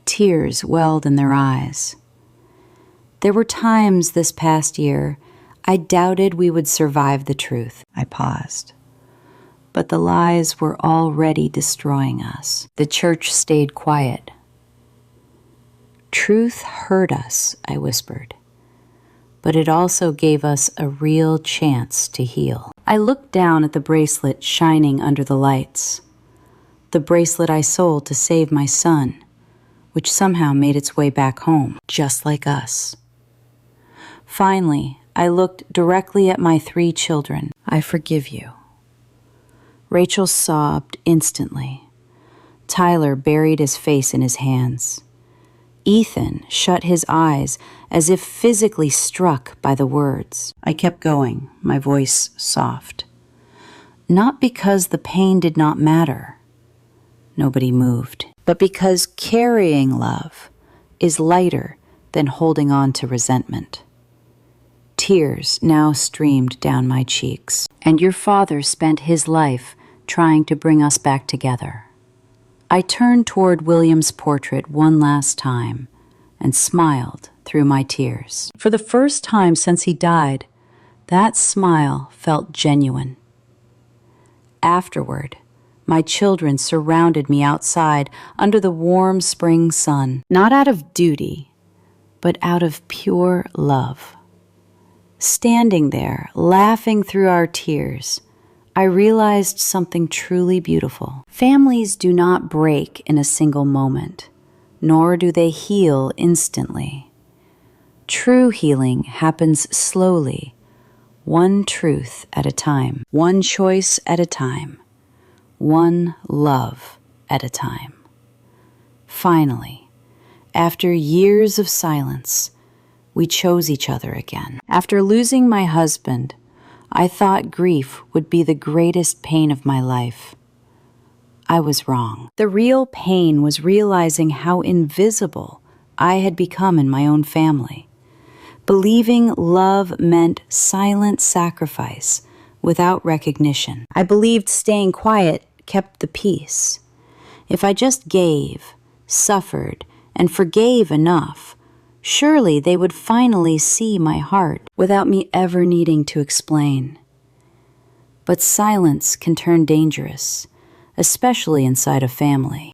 A: Tears welled in their eyes. There were times this past year I doubted we would survive the truth. I paused. But the lies were already destroying us. The church stayed quiet. Truth hurt us, I whispered, but it also gave us a real chance to heal. I looked down at the bracelet shining under the lights, the bracelet I sold to save my son, which somehow made its way back home, just like us. Finally, I looked directly at my 3 children. I forgive you. Rachel sobbed instantly. Tyler buried his face in his hands. Ethan shut his eyes as if physically struck by the words. I kept going, my voice soft. Not because the pain did not matter. Nobody moved. But because carrying love is lighter than holding on to resentment. Tears now streamed down my cheeks. And your father spent his life trying to bring us back together. I turned toward William's portrait one last time and smiled through my tears. For the first time since he died, that smile felt genuine. Afterward, my children surrounded me outside under the warm spring sun, not out of duty, but out of pure love. Standing there, laughing through our tears, I realized something truly beautiful. Families do not break in a single moment, nor do they heal instantly. True healing happens slowly, one truth at a time, one choice at a time, one love at a time. Finally, after years of silence, we chose each other again. After losing my husband, I thought grief would be the greatest pain of my life. I was wrong. The real pain was realizing how invisible I had become in my own family. Believing love meant silent sacrifice without recognition. I believed staying quiet kept the peace. If I just gave, suffered, and forgave enough, surely they would finally see my heart without me ever needing to explain. But silence can turn dangerous, especially inside a family.